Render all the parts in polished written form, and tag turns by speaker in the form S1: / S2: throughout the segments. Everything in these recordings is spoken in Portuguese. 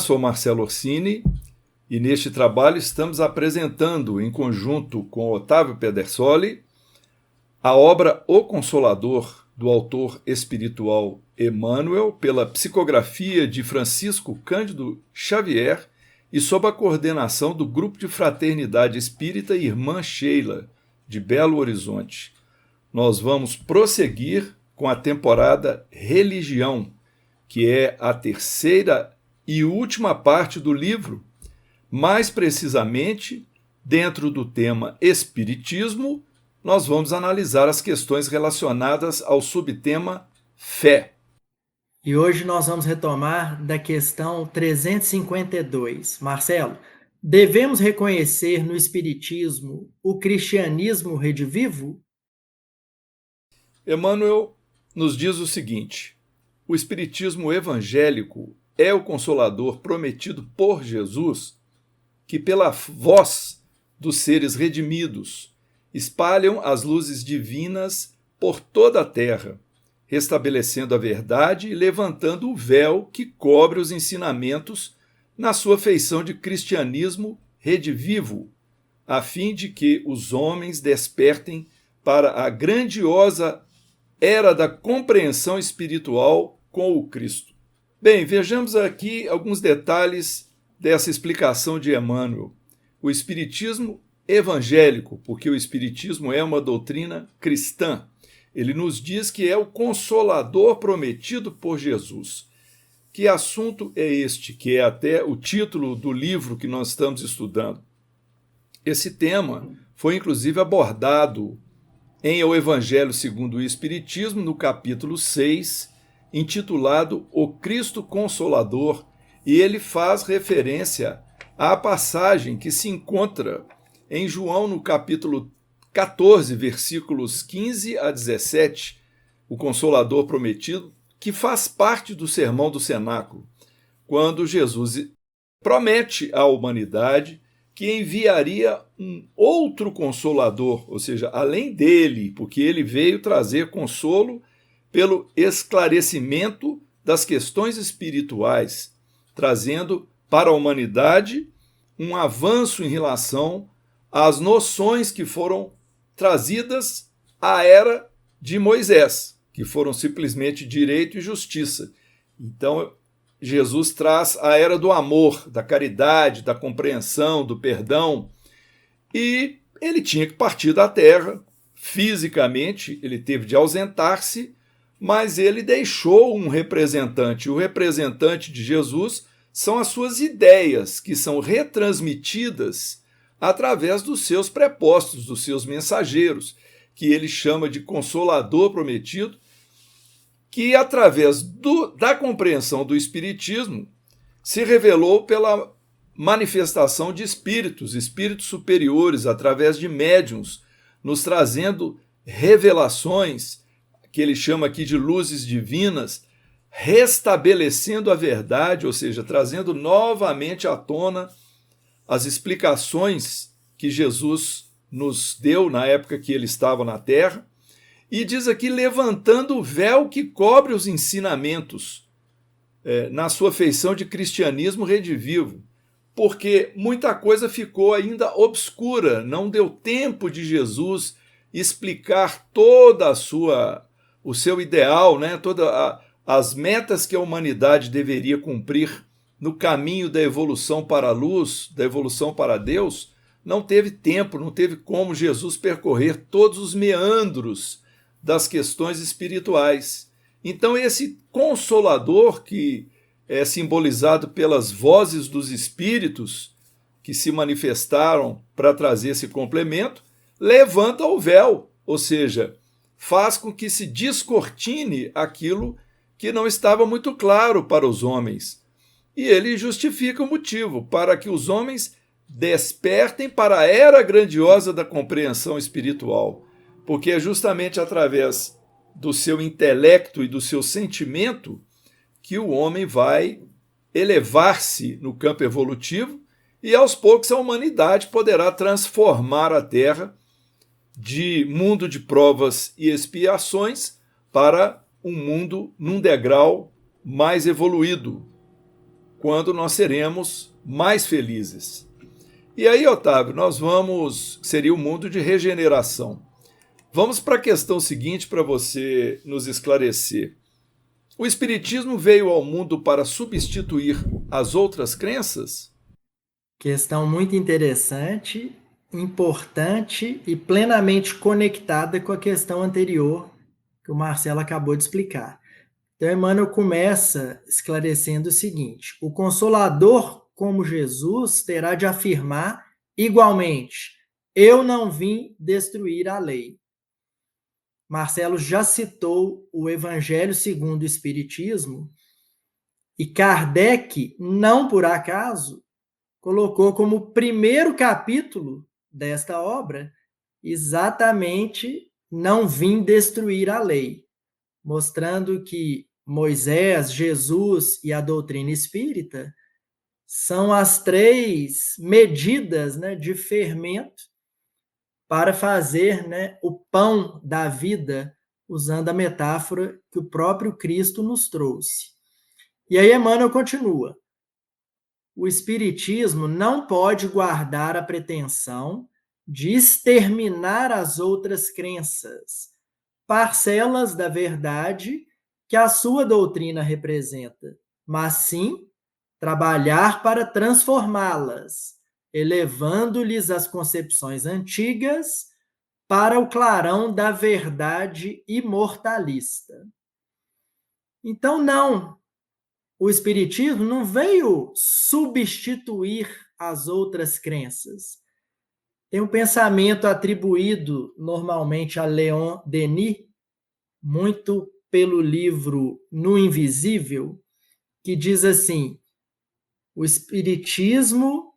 S1: sou Marcelo Orsini e neste trabalho estamos apresentando, em conjunto com Otávio Pedersoli, a obra O Consolador, do autor espiritual Emmanuel, pela psicografia de Francisco Cândido Xavier e sob a coordenação do Grupo de Fraternidade Espírita Irmã Sheila, de Belo Horizonte. Nós vamos prosseguir com a temporada Religião, que é a terceira e última parte do livro, mais precisamente, dentro do tema Espiritismo, nós vamos analisar as questões relacionadas ao subtema Fé.
S2: E hoje nós vamos retomar da questão 352. Marcelo, devemos reconhecer no Espiritismo o cristianismo redivivo?
S1: Emmanuel nos diz o seguinte: o Espiritismo evangélico é o Consolador prometido por Jesus, que pela voz dos seres redimidos espalham as luzes divinas por toda a terra, restabelecendo a verdade e levantando o véu que cobre os ensinamentos na sua feição de cristianismo redivivo, a fim de que os homens despertem para a grandiosa era da compreensão espiritual com o Cristo. Bem, vejamos aqui alguns detalhes dessa explicação de Emmanuel. O Espiritismo evangélico, porque o Espiritismo é uma doutrina cristã. Ele nos diz que é o Consolador prometido por Jesus. Que assunto é este, que é até o título do livro que nós estamos estudando? Esse tema foi inclusive abordado em O Evangelho segundo o Espiritismo, no capítulo 6, intitulado O Cristo Consolador, e ele faz referência à passagem que se encontra em João, no capítulo 14, versículos 15 a 17, o Consolador prometido, que faz parte do Sermão do Cenáculo, quando Jesus promete à humanidade que enviaria um outro Consolador, ou seja, além dele, porque ele veio trazer consolo pelo esclarecimento das questões espirituais, trazendo para a humanidade um avanço em relação às noções que foram trazidas à era de Moisés, que foram simplesmente direito e justiça. Então, Jesus traz a era do amor, da caridade, da compreensão, do perdão, e ele tinha que partir da terra, fisicamente, ele teve de ausentar-se, mas ele deixou um representante. O representante de Jesus são as suas ideias, que são retransmitidas através dos seus prepostos, dos seus mensageiros, que ele chama de Consolador prometido, que através da compreensão do Espiritismo se revelou pela manifestação de espíritos superiores, através de médiuns, nos trazendo revelações, que ele chama aqui de luzes divinas, restabelecendo a verdade, ou seja, trazendo novamente à tona as explicações que Jesus nos deu na época que ele estava na Terra, e diz aqui, levantando o véu que cobre os ensinamentos, na sua feição de cristianismo redivivo, porque muita coisa ficou ainda obscura, não deu tempo de Jesus explicar toda o seu ideal, né, todas as metas que a humanidade deveria cumprir no caminho da evolução para a luz, da evolução para Deus. Não teve tempo, não teve como Jesus percorrer todos os meandros das questões espirituais. Então, esse Consolador, que é simbolizado pelas vozes dos espíritos que se manifestaram para trazer esse complemento, levanta o véu, ou seja, faz com que se descortine aquilo que não estava muito claro para os homens. E ele justifica o motivo, para que os homens despertem para a era grandiosa da compreensão espiritual, porque é justamente através do seu intelecto e do seu sentimento que o homem vai elevar-se no campo evolutivo e aos poucos a humanidade poderá transformar a Terra de mundo de provas e expiações para um mundo num degrau mais evoluído, quando nós seremos mais felizes. E aí, Otávio, seria o mundo de regeneração. Vamos para a questão seguinte para você nos esclarecer. O Espiritismo veio ao mundo para substituir as outras crenças?
S2: Questão muito interessante, importante e plenamente conectada com a questão anterior que o Marcelo acabou de explicar. Então, Emmanuel começa esclarecendo o seguinte: o Consolador, como Jesus, terá de afirmar igualmente: eu não vim destruir a lei. Marcelo já citou o Evangelho segundo o Espiritismo, e Kardec, não por acaso, colocou como primeiro capítulo desta obra exatamente não vim destruir a lei, mostrando que Moisés, Jesus e a doutrina espírita são as três medidas, né, de fermento para fazer, né, o pão da vida, usando a metáfora que o próprio Cristo nos trouxe. E aí Emmanuel continua: o Espiritismo não pode guardar a pretensão de exterminar as outras crenças, parcelas da verdade que a sua doutrina representa, mas sim trabalhar para transformá-las, elevando-lhes as concepções antigas para o clarão da verdade imortalista. Então, não, o Espiritismo não veio substituir as outras crenças. Tem um pensamento atribuído normalmente a Leon Denis, muito pelo livro No Invisível, que diz assim: o Espiritismo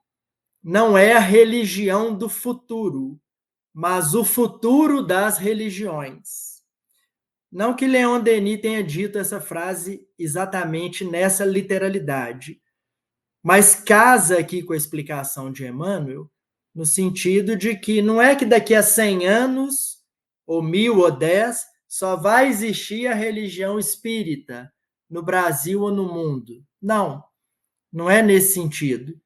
S2: não é a religião do futuro, mas o futuro das religiões. Não que Leon Denis tenha dito essa frase exatamente nessa literalidade, mas casa aqui com a explicação de Emmanuel, no sentido de que não é que daqui a 100 anos, ou 1000 ou 10, só vai existir a religião espírita no Brasil ou no mundo. Não, não é nesse sentido.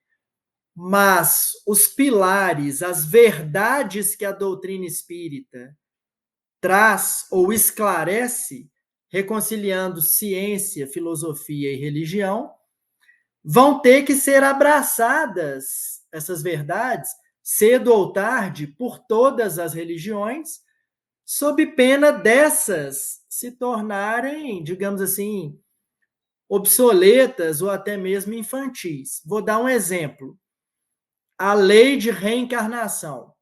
S2: Mas os pilares, as verdades que a doutrina espírita traz ou esclarece, reconciliando ciência, filosofia e religião, vão ter que ser abraçadas, essas verdades, cedo ou tarde, por todas as religiões, sob pena dessas se tornarem, digamos assim, obsoletas ou até mesmo infantis. Vou dar um exemplo. A lei de reencarnação.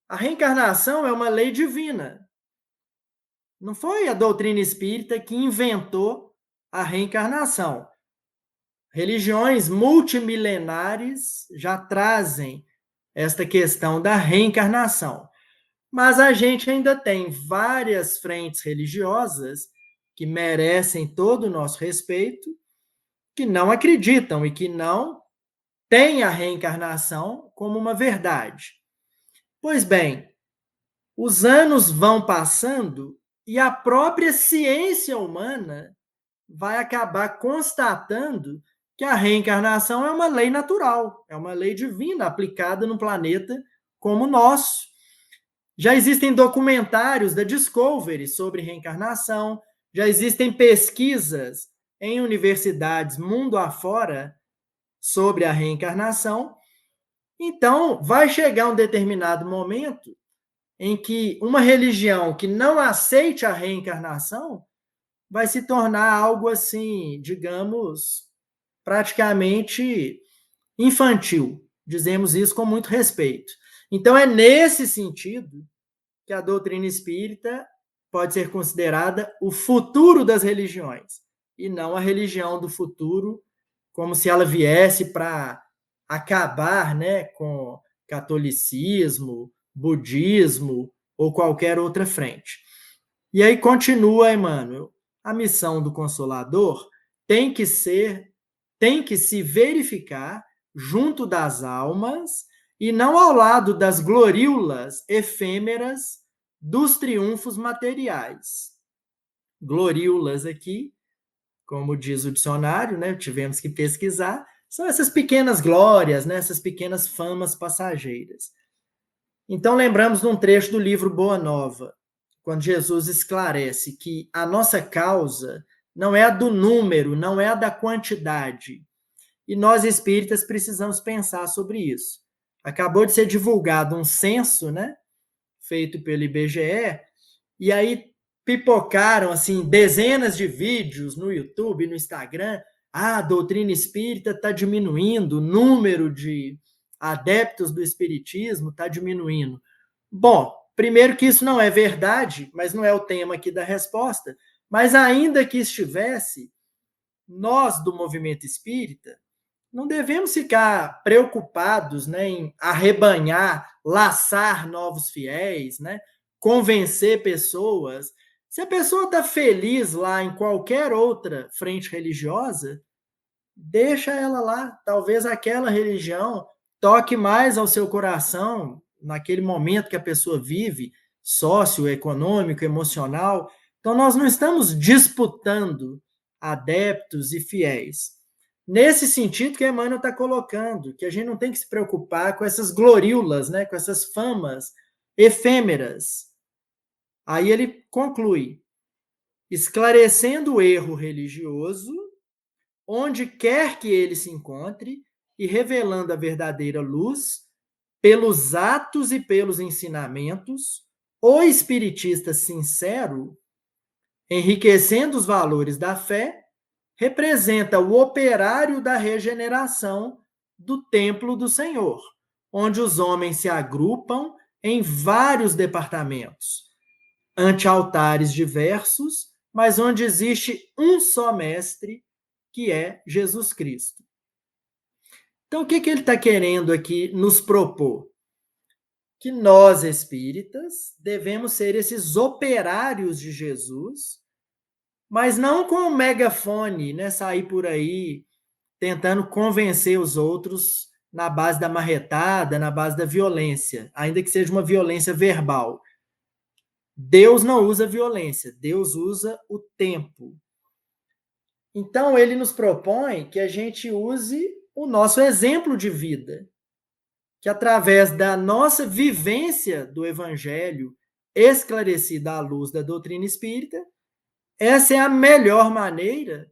S2: A reencarnação é uma lei divina. Não foi a doutrina espírita que inventou a reencarnação. Religiões multimilenares já trazem esta questão da reencarnação. Mas a gente ainda tem várias frentes religiosas que merecem todo o nosso respeito, que não acreditam e que não têm a reencarnação como uma verdade. Pois bem, os anos vão passando e a própria ciência humana vai acabar constatando que a reencarnação é uma lei natural, é uma lei divina aplicada num planeta como o nosso. Já existem documentários da Discovery sobre reencarnação, já existem pesquisas em universidades mundo afora sobre a reencarnação. Então, vai chegar um determinado momento em que uma religião que não aceite a reencarnação vai se tornar algo assim, digamos, praticamente infantil. Dizemos isso com muito respeito. Então, é nesse sentido que a doutrina espírita pode ser considerada o futuro das religiões, e não a religião do futuro, como se ela viesse para acabar, né, com catolicismo, budismo ou qualquer outra frente. E aí continua Emmanuel: a missão do Consolador tem que se verificar junto das almas e não ao lado das gloríolas efêmeras dos triunfos materiais. Gloríolas aqui como diz o dicionário, né? Tivemos que pesquisar, são essas pequenas glórias, né? Essas pequenas famas passageiras. Então, lembramos de um trecho do livro Boa Nova, quando Jesus esclarece que a nossa causa não é a do número, não é a da quantidade. E nós espíritas precisamos pensar sobre isso. Acabou de ser divulgado um censo, né, feito pelo IBGE, e aí pipocaram assim dezenas de vídeos no YouTube, no Instagram. A doutrina espírita está diminuindo, o número de adeptos do espiritismo está diminuindo. Bom, primeiro que isso não é verdade, mas não é o tema aqui da resposta. Mas ainda que estivesse, nós do movimento espírita não devemos ficar preocupados, né, em arrebanhar, laçar novos fiéis, né, convencer pessoas. Se a pessoa está feliz lá em qualquer outra frente religiosa, deixa ela lá. Talvez aquela religião toque mais ao seu coração naquele momento que a pessoa vive, socioeconômico, emocional. Então, nós não estamos disputando adeptos e fiéis. Nesse sentido que Emmanuel está colocando, que a gente não tem que se preocupar com essas gloríolas, né, com essas famas efêmeras. Aí ele conclui, esclarecendo o erro religioso, onde quer que ele se encontre, e revelando a verdadeira luz, pelos atos e pelos ensinamentos, o espiritista sincero, enriquecendo os valores da fé, representa o operário da regeneração do templo do Senhor, onde os homens se agrupam em vários departamentos, ante altares diversos, mas onde existe um só mestre, que é Jesus Cristo. Então, o que ele está querendo aqui nos propor? Que nós, espíritas, devemos ser esses operários de Jesus, mas não com um megafone, né, sair por aí tentando convencer os outros na base da marretada, na base da violência, ainda que seja uma violência verbal. Deus não usa violência, Deus usa o tempo. Então, ele nos propõe que a gente use o nosso exemplo de vida, que através da nossa vivência do Evangelho, esclarecida à luz da doutrina espírita, essa é a melhor maneira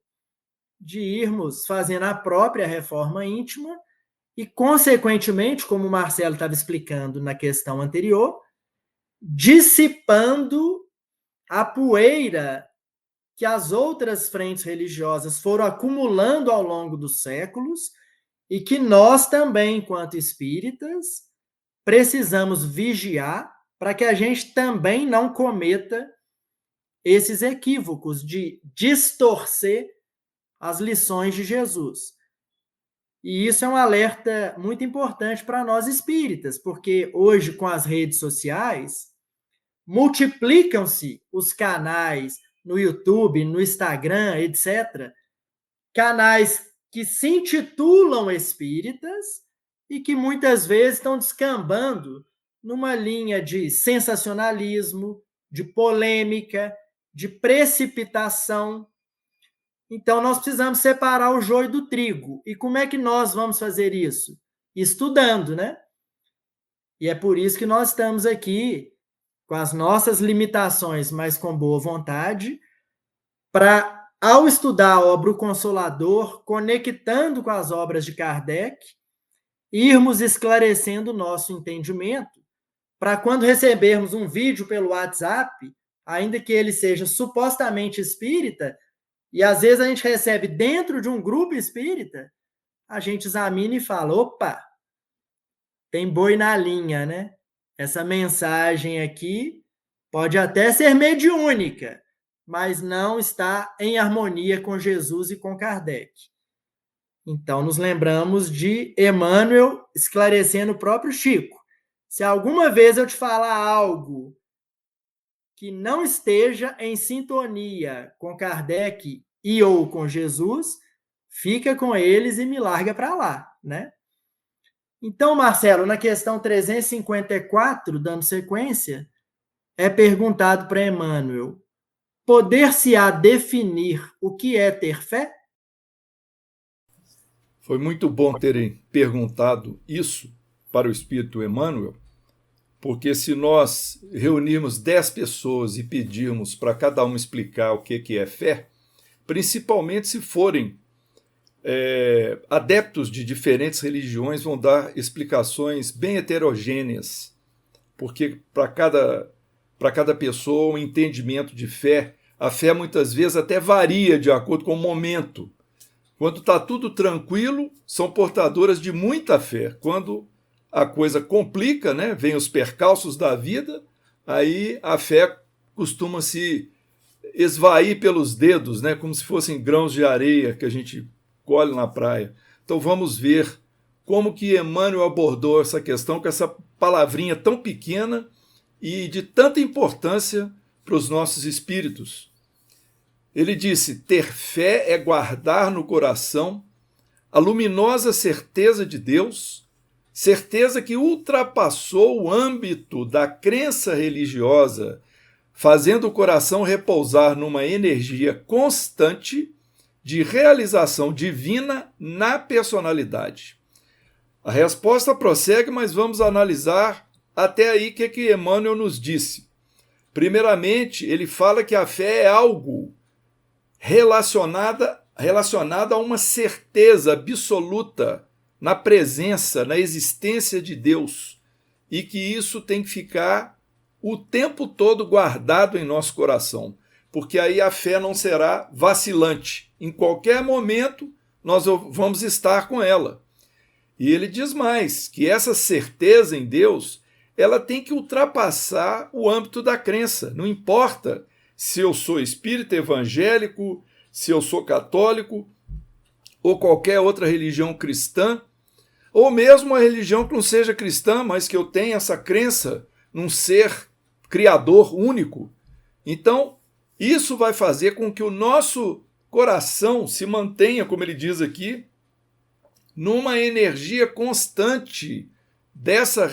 S2: de irmos fazendo a própria reforma íntima e, consequentemente, como o Marcelo estava explicando na questão anterior, dissipando a poeira que as outras frentes religiosas foram acumulando ao longo dos séculos e que nós também, enquanto espíritas, precisamos vigiar para que a gente também não cometa esses equívocos de distorcer as lições de Jesus. E isso é um alerta muito importante para nós espíritas, porque hoje, com as redes sociais, multiplicam-se os canais no YouTube, no Instagram, etc. Canais que se intitulam espíritas e que muitas vezes estão descambando numa linha de sensacionalismo, de polêmica, de precipitação. Então, nós precisamos separar o joio do trigo. E como é que nós vamos fazer isso? Estudando, né? E é por isso que nós estamos aqui, com as nossas limitações, mas com boa vontade, para, ao estudar a obra O Consolador, conectando com as obras de Kardec, irmos esclarecendo o nosso entendimento, para quando recebermos um vídeo pelo WhatsApp, ainda que ele seja supostamente espírita, e às vezes a gente recebe dentro de um grupo espírita, a gente examina e fala, opa, tem boi na linha, né? Essa mensagem aqui pode até ser mediúnica, mas não está em harmonia com Jesus e com Kardec. Então, nos lembramos de Emmanuel esclarecendo o próprio Chico. Se alguma vez eu te falar algo que não esteja em sintonia com Kardec e ou com Jesus, fica com eles e me larga para lá, né? Então, Marcelo, na questão 354, dando sequência, é perguntado para Emmanuel, poder-se-á definir o que é ter fé?
S1: Foi muito bom terem perguntado isso para o Espírito Emmanuel, porque se nós reunirmos 10 pessoas e pedirmos para cada uma explicar o que é fé, principalmente se forem adeptos de diferentes religiões, vão dar explicações bem heterogêneas, porque para cada pessoa um entendimento de fé, a fé muitas vezes até varia de acordo com o momento. Quando está tudo tranquilo, são portadoras de muita fé. Quando a coisa complica, né, vem os percalços da vida, aí a fé costuma se esvair pelos dedos, né, como se fossem grãos de areia que a gente colhe na praia. Então vamos ver como que Emmanuel abordou essa questão com essa palavrinha tão pequena e de tanta importância para os nossos espíritos. Ele disse: ter fé é guardar no coração a luminosa certeza de Deus, certeza que ultrapassou o âmbito da crença religiosa, fazendo o coração repousar numa energia constante de realização divina na personalidade. A resposta prossegue, mas vamos analisar até aí o que Emmanuel nos disse. Primeiramente, ele fala que a fé é algo relacionada a uma certeza absoluta na presença, na existência de Deus, e que isso tem que ficar o tempo todo guardado em nosso coração, porque aí a fé não será vacilante. Em qualquer momento nós vamos estar com ela. E ele diz mais, que essa certeza em Deus, ela tem que ultrapassar o âmbito da crença. Não importa se eu sou espírita evangélico, se eu sou católico, ou qualquer outra religião cristã, ou mesmo uma religião que não seja cristã, mas que eu tenha essa crença num ser criador único. Então, isso vai fazer com que o nosso coração se mantenha, como ele diz aqui, numa energia constante dessa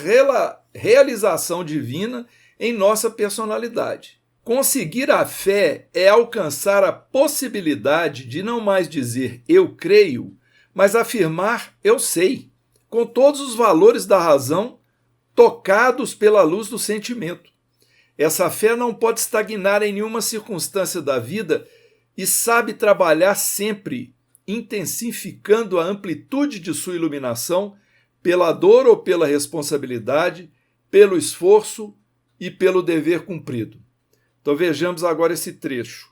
S1: realização divina em nossa personalidade. Conseguir a fé é alcançar a possibilidade de não mais dizer eu creio, mas afirmar eu sei, com todos os valores da razão tocados pela luz do sentimento. Essa fé não pode estagnar em nenhuma circunstância da vida e sabe trabalhar sempre, intensificando a amplitude de sua iluminação pela dor ou pela responsabilidade, pelo esforço e pelo dever cumprido. Então vejamos agora esse trecho.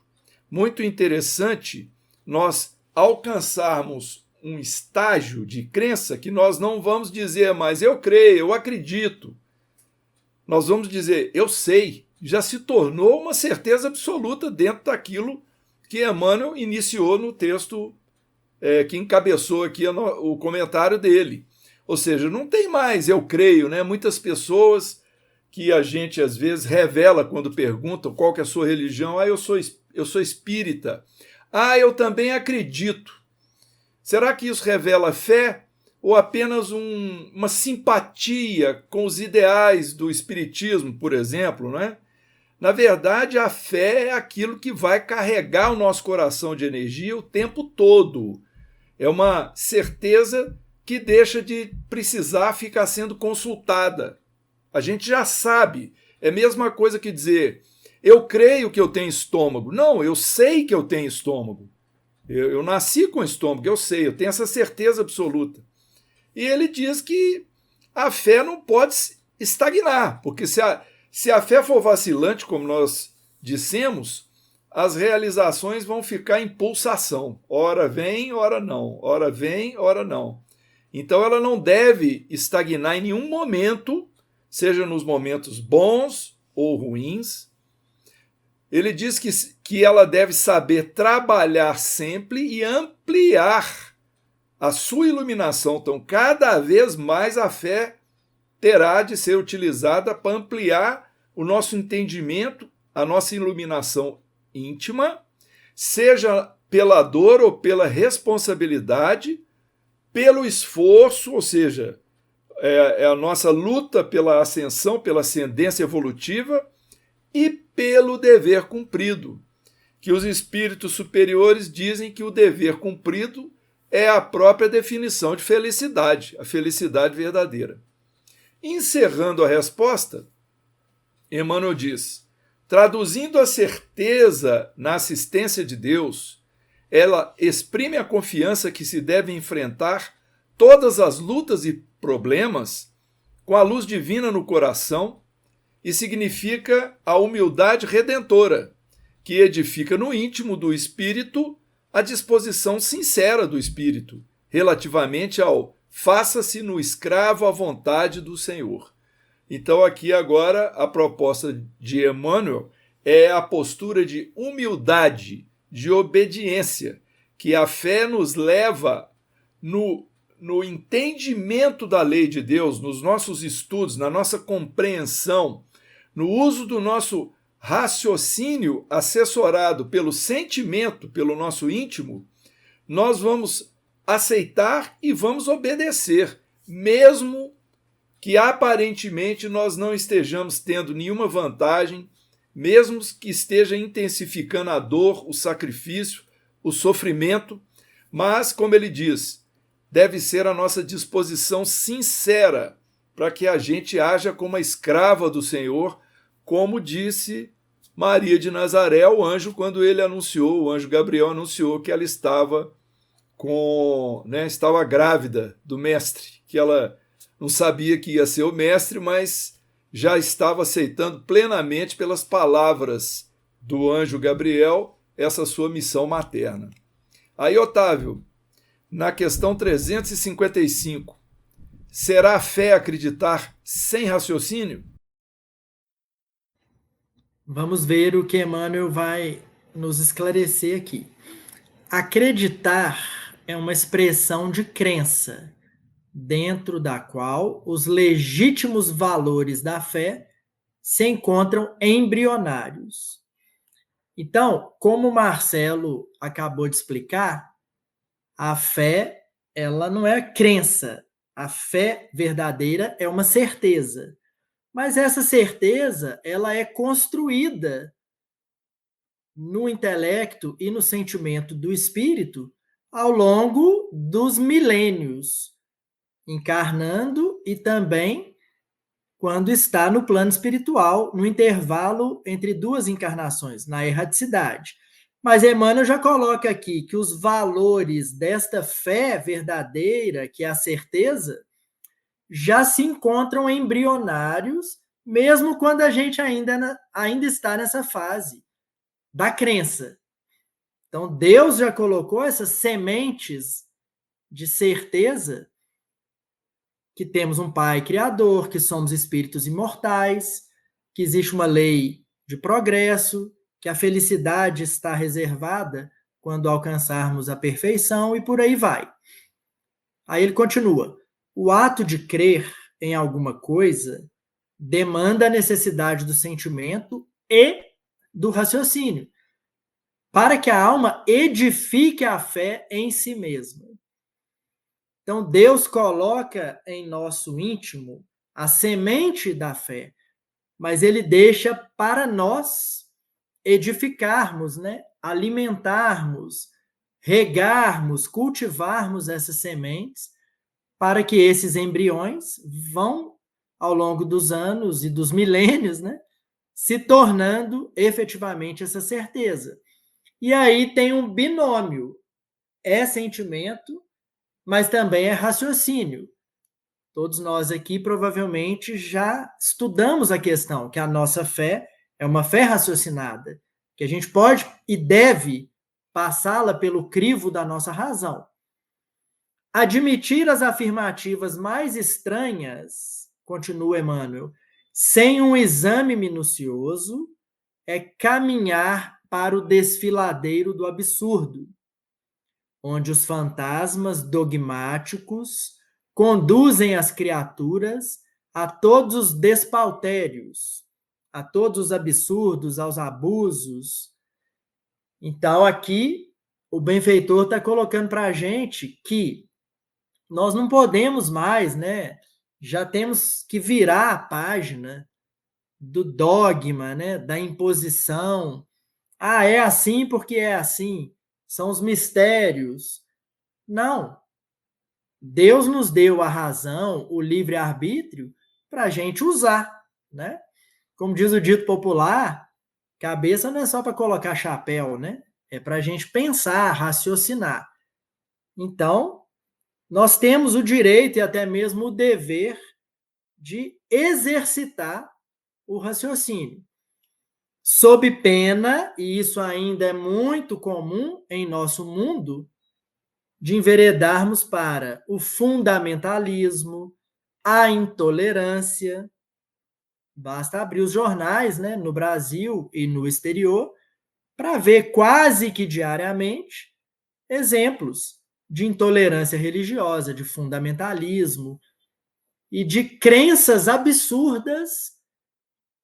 S1: Muito interessante nós alcançarmos um estágio de crença que nós não vamos dizer mais eu creio, eu acredito. Nós vamos dizer eu sei. Já se tornou uma certeza absoluta dentro daquilo que Emmanuel iniciou no texto que encabeçou aqui o comentário dele. Ou seja, não tem mais eu creio, né? Muitas pessoas que a gente às vezes revela quando perguntam qual que é a sua religião. Eu sou espírita. Eu também acredito. Será que isso revela fé ou apenas uma simpatia com os ideais do espiritismo, por exemplo, não é? Na verdade, a fé é aquilo que vai carregar o nosso coração de energia o tempo todo. É uma certeza que deixa de precisar ficar sendo consultada. A gente já sabe. É a mesma coisa que dizer, eu creio que eu tenho estômago. Não, eu sei que eu tenho estômago. Eu nasci com estômago, eu sei, eu tenho essa certeza absoluta. E ele diz que a fé não pode estagnar, porque se a fé for vacilante, como nós dissemos, as realizações vão ficar em pulsação. Ora vem, ora não. Ora vem, ora não. Então ela não deve estagnar em nenhum momento, seja nos momentos bons ou ruins. Ele diz que ela deve saber trabalhar sempre e ampliar a sua iluminação. Então, cada vez mais a fé terá de ser utilizada para ampliar o nosso entendimento, a nossa iluminação íntima, seja pela dor ou pela responsabilidade, pelo esforço, ou seja, é a nossa luta pela ascensão, pela ascendência evolutiva e pelo dever cumprido. que os espíritos superiores dizem que o dever cumprido é a própria definição de felicidade, a felicidade verdadeira. Encerrando a resposta, Emmanuel diz: traduzindo a certeza na assistência de Deus, ela exprime a confiança que se deve enfrentar todas as lutas e problemas com a luz divina no coração e significa a humildade redentora, que edifica no íntimo do espírito a disposição sincera do espírito relativamente ao faça-se no escravo à vontade do Senhor. Então aqui agora a proposta de Emmanuel é a postura de humildade, de obediência, que a fé nos leva no entendimento da lei de Deus, nos nossos estudos, na nossa compreensão, no uso do nosso raciocínio assessorado pelo sentimento, pelo nosso íntimo, nós vamos aceitar e vamos obedecer, mesmo que aparentemente nós não estejamos tendo nenhuma vantagem, mesmo que esteja intensificando a dor, o sacrifício, o sofrimento, mas, como ele diz, deve ser a nossa disposição sincera para que a gente haja como a escrava do Senhor, como disse Maria de Nazaré ao anjo quando ele anunciou, o anjo Gabriel anunciou que ela estava estava grávida do mestre, que ela não sabia que ia ser o mestre, mas já estava aceitando plenamente pelas palavras do anjo Gabriel essa sua missão materna. Aí, Otávio, na questão 355, será a fé acreditar sem raciocínio?
S2: Vamos ver o que Emmanuel vai nos esclarecer aqui. Acreditar é uma expressão de crença, dentro da qual os legítimos valores da fé se encontram embrionários. Então, como o Marcelo acabou de explicar, a fé, ela não é crença. A fé verdadeira é uma certeza. Mas essa certeza, ela é construída no intelecto e no sentimento do espírito ao longo dos milênios, encarnando e também quando está no plano espiritual, no intervalo entre duas encarnações, na erraticidade. Mas Emmanuel já coloca aqui que os valores desta fé verdadeira, que é a certeza, já se encontram embrionários, mesmo quando a gente ainda está nessa fase da crença. Então, Deus já colocou essas sementes de certeza que temos um Pai Criador, que somos espíritos imortais, que existe uma lei de progresso, que a felicidade está reservada quando alcançarmos a perfeição e por aí vai. Aí ele continua: o ato de crer em alguma coisa demanda a necessidade do sentimento e do raciocínio, para que a alma edifique a fé em si mesma. Então, Deus coloca em nosso íntimo a semente da fé, mas ele deixa para nós edificarmos, alimentarmos, regarmos, cultivarmos essas sementes, para que esses embriões vão, ao longo dos anos e dos milênios, se tornando efetivamente essa certeza. E aí tem um binômio, é sentimento, mas também é raciocínio. Todos nós aqui provavelmente já estudamos a questão, que a nossa fé é uma fé raciocinada, que a gente pode e deve passá-la pelo crivo da nossa razão. Admitir as afirmativas mais estranhas, continua Emmanuel, sem um exame minucioso, é caminhar para o desfiladeiro do absurdo, onde os fantasmas dogmáticos conduzem as criaturas a todos os despautérios, a todos os absurdos, aos abusos. Então, aqui, o benfeitor está colocando para a gente que nós não podemos mais, já temos que virar a página do dogma, da imposição, Ah, é assim porque é assim. São os mistérios. Não. Deus nos deu a razão, o livre-arbítrio, para a gente usar, né? Como diz o dito popular, cabeça não é só para colocar chapéu, né? É para a gente pensar, raciocinar. Então, nós temos o direito e até mesmo o dever de exercitar o raciocínio. Sob pena, e isso ainda é muito comum em nosso mundo, de enveredarmos para o fundamentalismo, a intolerância. Basta abrir os jornais, né, no Brasil e no exterior, para ver quase que diariamente exemplos de intolerância religiosa, de fundamentalismo e de crenças absurdas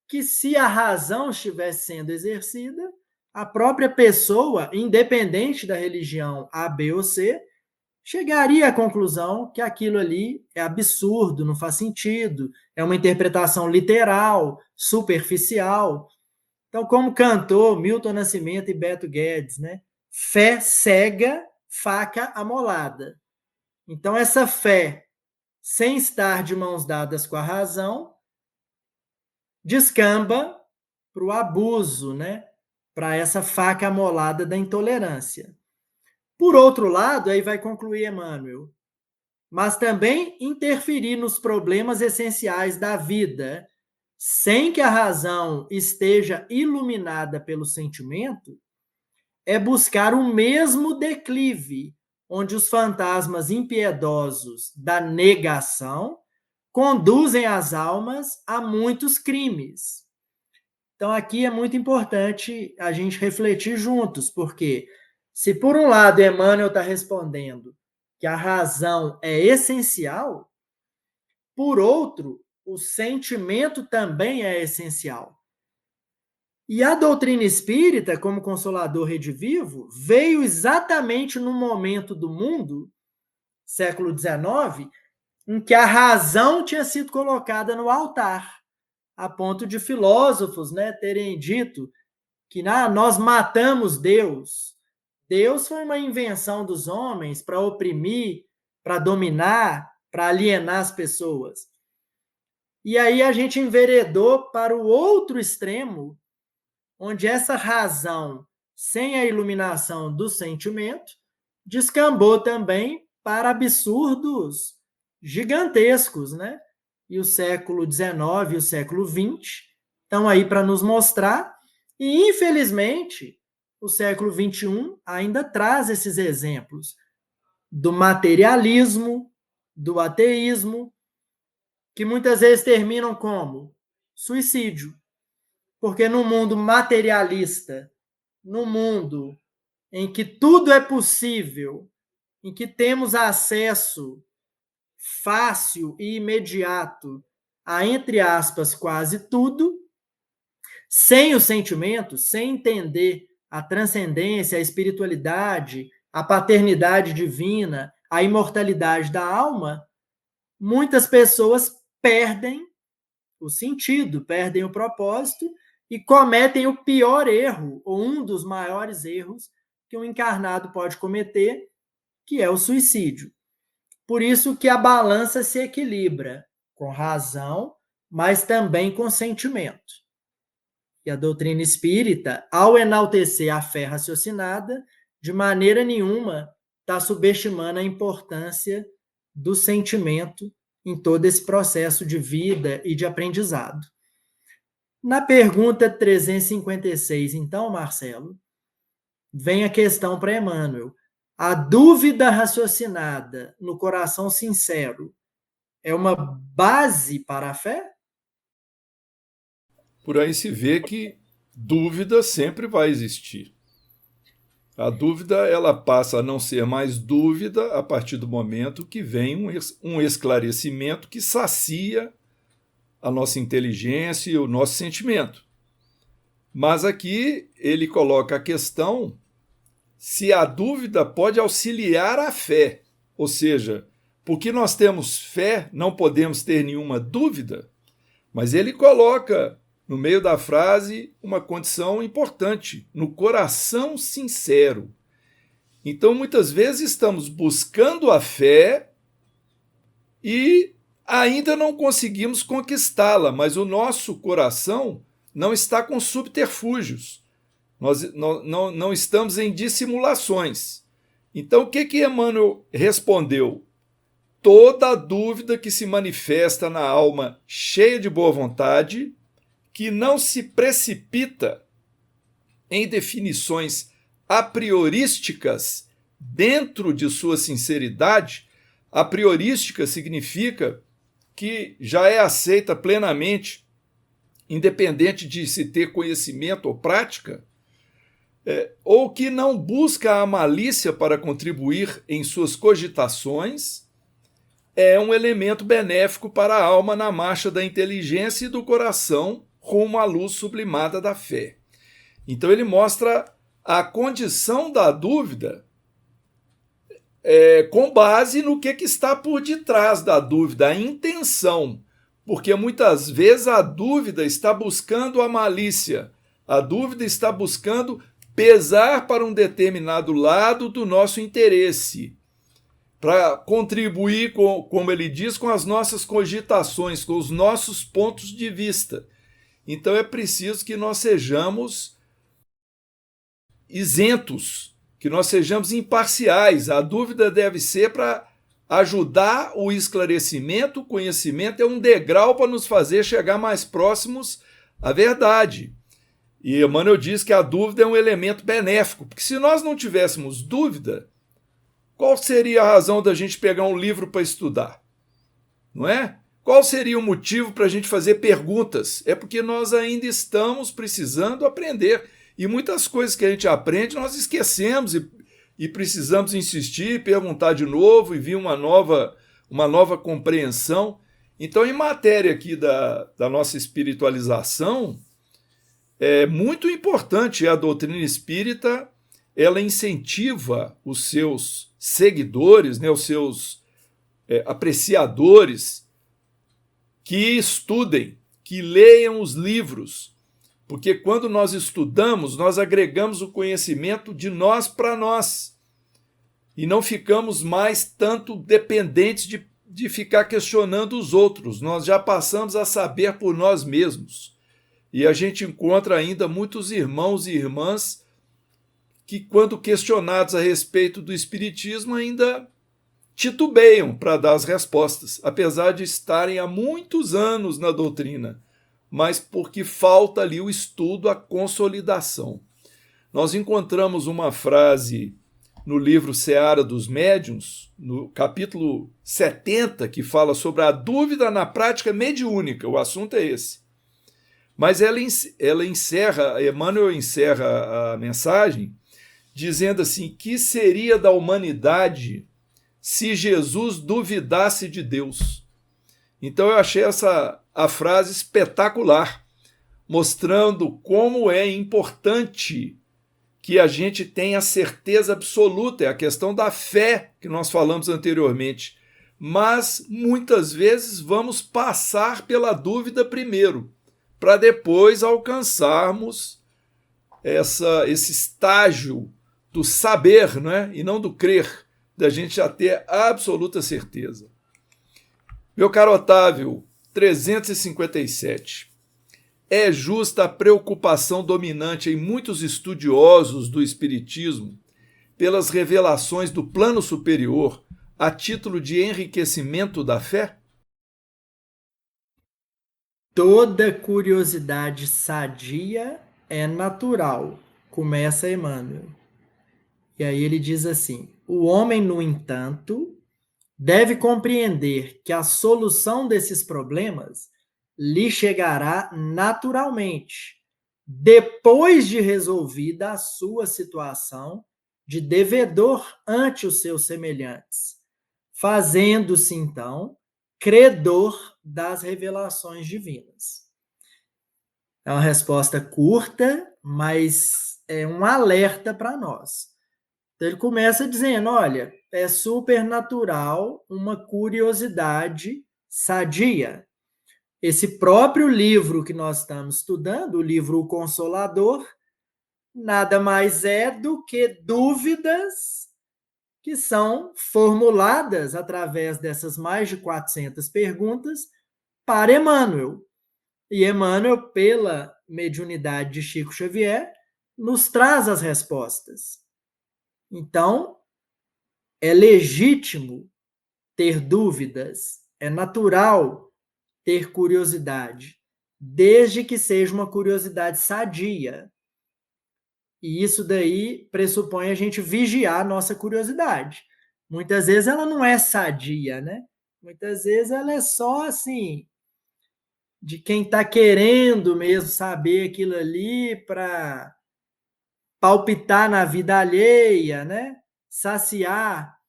S2: que, se a razão estivesse sendo exercida, a própria pessoa, independente da religião A, B ou C, chegaria à conclusão que aquilo ali é absurdo, não faz sentido, é uma interpretação literal, superficial. Então, como cantou Milton Nascimento e Beto Guedes, né? Fé cega, faca amolada. Então, essa fé, sem estar de mãos dadas com a razão, descamba para o abuso, né? Para essa faca amolada da intolerância. Por outro lado, aí vai concluir Emmanuel, mas também interferir nos problemas essenciais da vida, sem que a razão esteja iluminada pelo sentimento, é buscar o mesmo declive, onde os fantasmas impiedosos da negação conduzem as almas a muitos crimes. Então, aqui é muito importante a gente refletir juntos, porque se por um lado Emmanuel está respondendo que a razão é essencial, por outro, o sentimento também é essencial. E a doutrina espírita, como consolador redivivo, veio exatamente no momento do mundo, século XIX, em que a razão tinha sido colocada no altar, a ponto de filósofos, né, terem dito que nós matamos Deus. Deus foi uma invenção dos homens para oprimir, para dominar, para alienar as pessoas. E aí a gente enveredou para o outro extremo, onde essa razão, sem a iluminação do sentimento, descambou também para absurdos gigantescos, né? E o século XIX e o século XX estão aí para nos mostrar, e infelizmente o século XXI ainda traz esses exemplos do materialismo, do ateísmo, que muitas vezes terminam como suicídio. Porque no mundo materialista, no mundo em que tudo é possível, em que temos acesso fácil e imediato a, entre aspas, quase tudo, sem os sentimentos, sem entender a transcendência, a espiritualidade, a paternidade divina, a imortalidade da alma, muitas pessoas perdem o sentido, perdem o propósito e cometem o pior erro, ou um dos maiores erros que um encarnado pode cometer, que é o suicídio. Por isso que a balança se equilibra com razão, mas também com sentimento. E a doutrina espírita, ao enaltecer a fé raciocinada, de maneira nenhuma está subestimando a importância do sentimento em todo esse processo de vida e de aprendizado. Na pergunta 356, então, Marcelo, vem a questão para Emmanuel. A dúvida raciocinada no coração sincero é uma base para a fé?
S1: Por aí se vê que dúvida sempre vai existir. A dúvida ela passa a não ser mais dúvida a partir do momento que vem um esclarecimento que sacia a nossa inteligência e o nosso sentimento. Mas aqui ele coloca a questão se a dúvida pode auxiliar a fé, ou seja, porque nós temos fé, não podemos ter nenhuma dúvida, mas ele coloca no meio da frase, uma condição importante, no coração sincero. Então, muitas vezes estamos buscando a fé e ainda não conseguimos conquistá-la, mas o nosso coração não está com subterfúgios. Nós não estamos em dissimulações. Então, o que Emmanuel respondeu? Toda dúvida que se manifesta na alma cheia de boa vontade, que não se precipita em definições a priorísticas dentro de sua sinceridade. A priorística significa que já é aceita plenamente, independente de se ter conhecimento ou prática, ou que não busca a malícia para contribuir em suas cogitações, é um elemento benéfico para a alma na marcha da inteligência e do coração rumo à luz sublimada da fé. Então ele mostra a condição da dúvida com base no que está por detrás da dúvida, a intenção, porque muitas vezes a dúvida está buscando a malícia, a dúvida está buscando pesar para um determinado lado do nosso interesse, para contribuir, como ele diz, com as nossas cogitações, com os nossos pontos de vista. Então é preciso que nós sejamos isentos, que nós sejamos imparciais. A dúvida deve ser para ajudar o esclarecimento, o conhecimento é um degrau para nos fazer chegar mais próximos à verdade. E Emmanuel diz que a dúvida é um elemento benéfico, porque se nós não tivéssemos dúvida, qual seria a razão da gente pegar um livro para estudar? Não é? Qual seria o motivo para a gente fazer perguntas? É porque nós ainda estamos precisando aprender. E muitas coisas que a gente aprende nós esquecemos e precisamos insistir, perguntar de novo e vir uma nova compreensão. Então, em matéria aqui da nossa espiritualização, é muito importante a doutrina espírita, ela incentiva os seus seguidores, né, os seus apreciadores, que estudem, que leiam os livros, porque quando nós estudamos, nós agregamos o conhecimento de nós para nós e não ficamos mais tanto dependentes de ficar questionando os outros, nós já passamos a saber por nós mesmos. E a gente encontra ainda muitos irmãos e irmãs que, quando questionados a respeito do Espiritismo, ainda titubeiam para dar as respostas, apesar de estarem há muitos anos na doutrina, mas porque falta ali o estudo, a consolidação. Nós encontramos uma frase no livro Seara dos Médiuns, no capítulo 70, que fala sobre a dúvida na prática mediúnica, o assunto é esse. Mas ela encerra, Emmanuel encerra a mensagem dizendo assim, que seria da humanidade se Jesus duvidasse de Deus? Então eu achei a frase espetacular, mostrando como é importante que a gente tenha certeza absoluta, é a questão da fé que nós falamos anteriormente, mas muitas vezes vamos passar pela dúvida primeiro, para depois alcançarmos esse estágio do saber, não é? E não do crer, da gente já ter absoluta certeza. Meu caro Otávio, 357. É justa a preocupação dominante em muitos estudiosos do Espiritismo pelas revelações do plano superior a título de enriquecimento da fé?
S2: Toda curiosidade sadia é natural, começa Emmanuel. E aí ele diz assim: o homem, no entanto, deve compreender que a solução desses problemas lhe chegará naturalmente, depois de resolvida a sua situação de devedor ante os seus semelhantes, fazendo-se, então, credor das revelações divinas. É uma resposta curta, mas é um alerta para nós. Então ele começa dizendo, olha, é super natural uma curiosidade sadia. esse próprio livro que nós estamos estudando, o livro O Consolador, nada mais é do que dúvidas que são formuladas através dessas mais de 400 perguntas para Emmanuel. E Emmanuel, pela mediunidade de Chico Xavier, nos traz as respostas. Então, é legítimo ter dúvidas, é natural ter curiosidade, desde que seja uma curiosidade sadia. E isso daí pressupõe a gente vigiar a nossa curiosidade. Muitas vezes ela não é sadia, né? Muitas vezes ela é só assim, de quem está querendo mesmo saber aquilo ali para palpitar na vida alheia, né? Saciar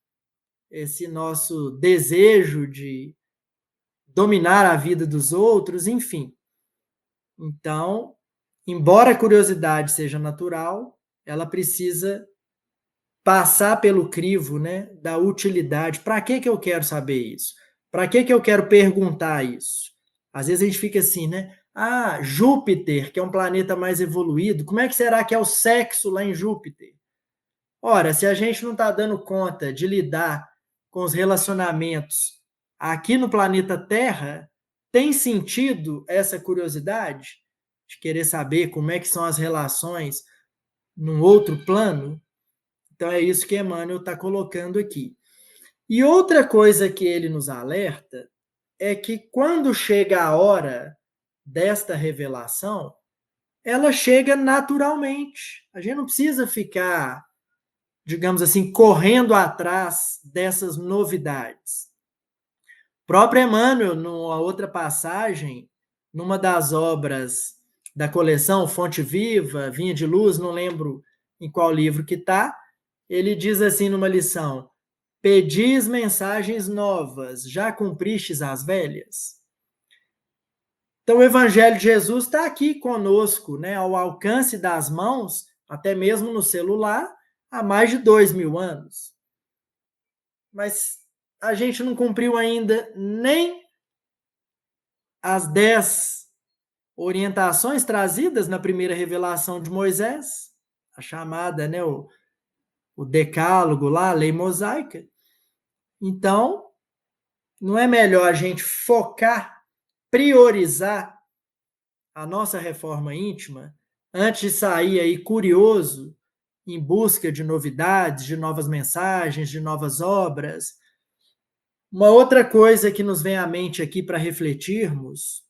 S2: esse nosso desejo de dominar a vida dos outros, enfim. Então, embora a curiosidade seja natural, ela precisa passar pelo crivo, né, da utilidade. Para que eu quero saber isso? Para que eu quero perguntar isso? Às vezes a gente fica assim, né? Ah, Júpiter, que é um planeta mais evoluído, como é que será que é o sexo lá em Júpiter? Ora, se a gente não está dando conta de lidar com os relacionamentos aqui no planeta Terra, tem sentido essa curiosidade de querer saber como é que são as relações num outro plano? Então é isso que Emmanuel está colocando aqui. E outra coisa que ele nos alerta é que quando chega a hora desta revelação, ela chega naturalmente. A gente não precisa ficar, digamos assim, correndo atrás dessas novidades. O próprio Emmanuel, numa outra passagem, numa das obras da coleção Fonte Viva, Vinha de Luz, não lembro em qual livro que está, ele diz assim numa lição: pedis mensagens novas, já cumpristes as velhas? Então o Evangelho de Jesus está aqui conosco, né, ao alcance das mãos, até mesmo no celular, há mais de 2000 anos. Mas a gente não cumpriu ainda nem as 10 orientações trazidas na primeira revelação de Moisés, a chamada, né, o decálogo lá, a lei mosaica. Então, não é melhor a gente focar, priorizar a nossa reforma íntima antes de sair aí curioso em busca de novidades, de novas mensagens, de novas obras? Uma outra coisa que nos vem à mente aqui para refletirmos,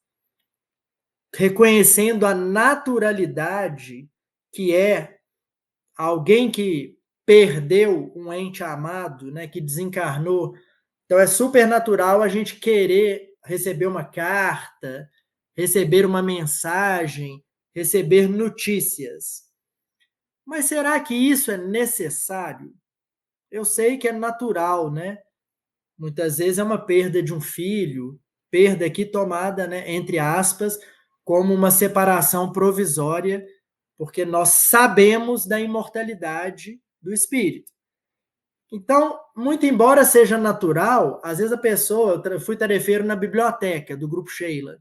S2: reconhecendo a naturalidade que é alguém que perdeu um ente amado, né, que desencarnou. Então é super natural a gente querer receber uma carta, receber uma mensagem, receber notícias. Mas será que isso é necessário? Eu sei que é natural, né? Muitas vezes é uma perda de um filho, perda aqui tomada, né, entre aspas, como uma separação provisória, porque nós sabemos da imortalidade do espírito. Então, muito embora seja natural, às vezes a pessoa, eu fui tarefeiro na biblioteca do Grupo Sheila,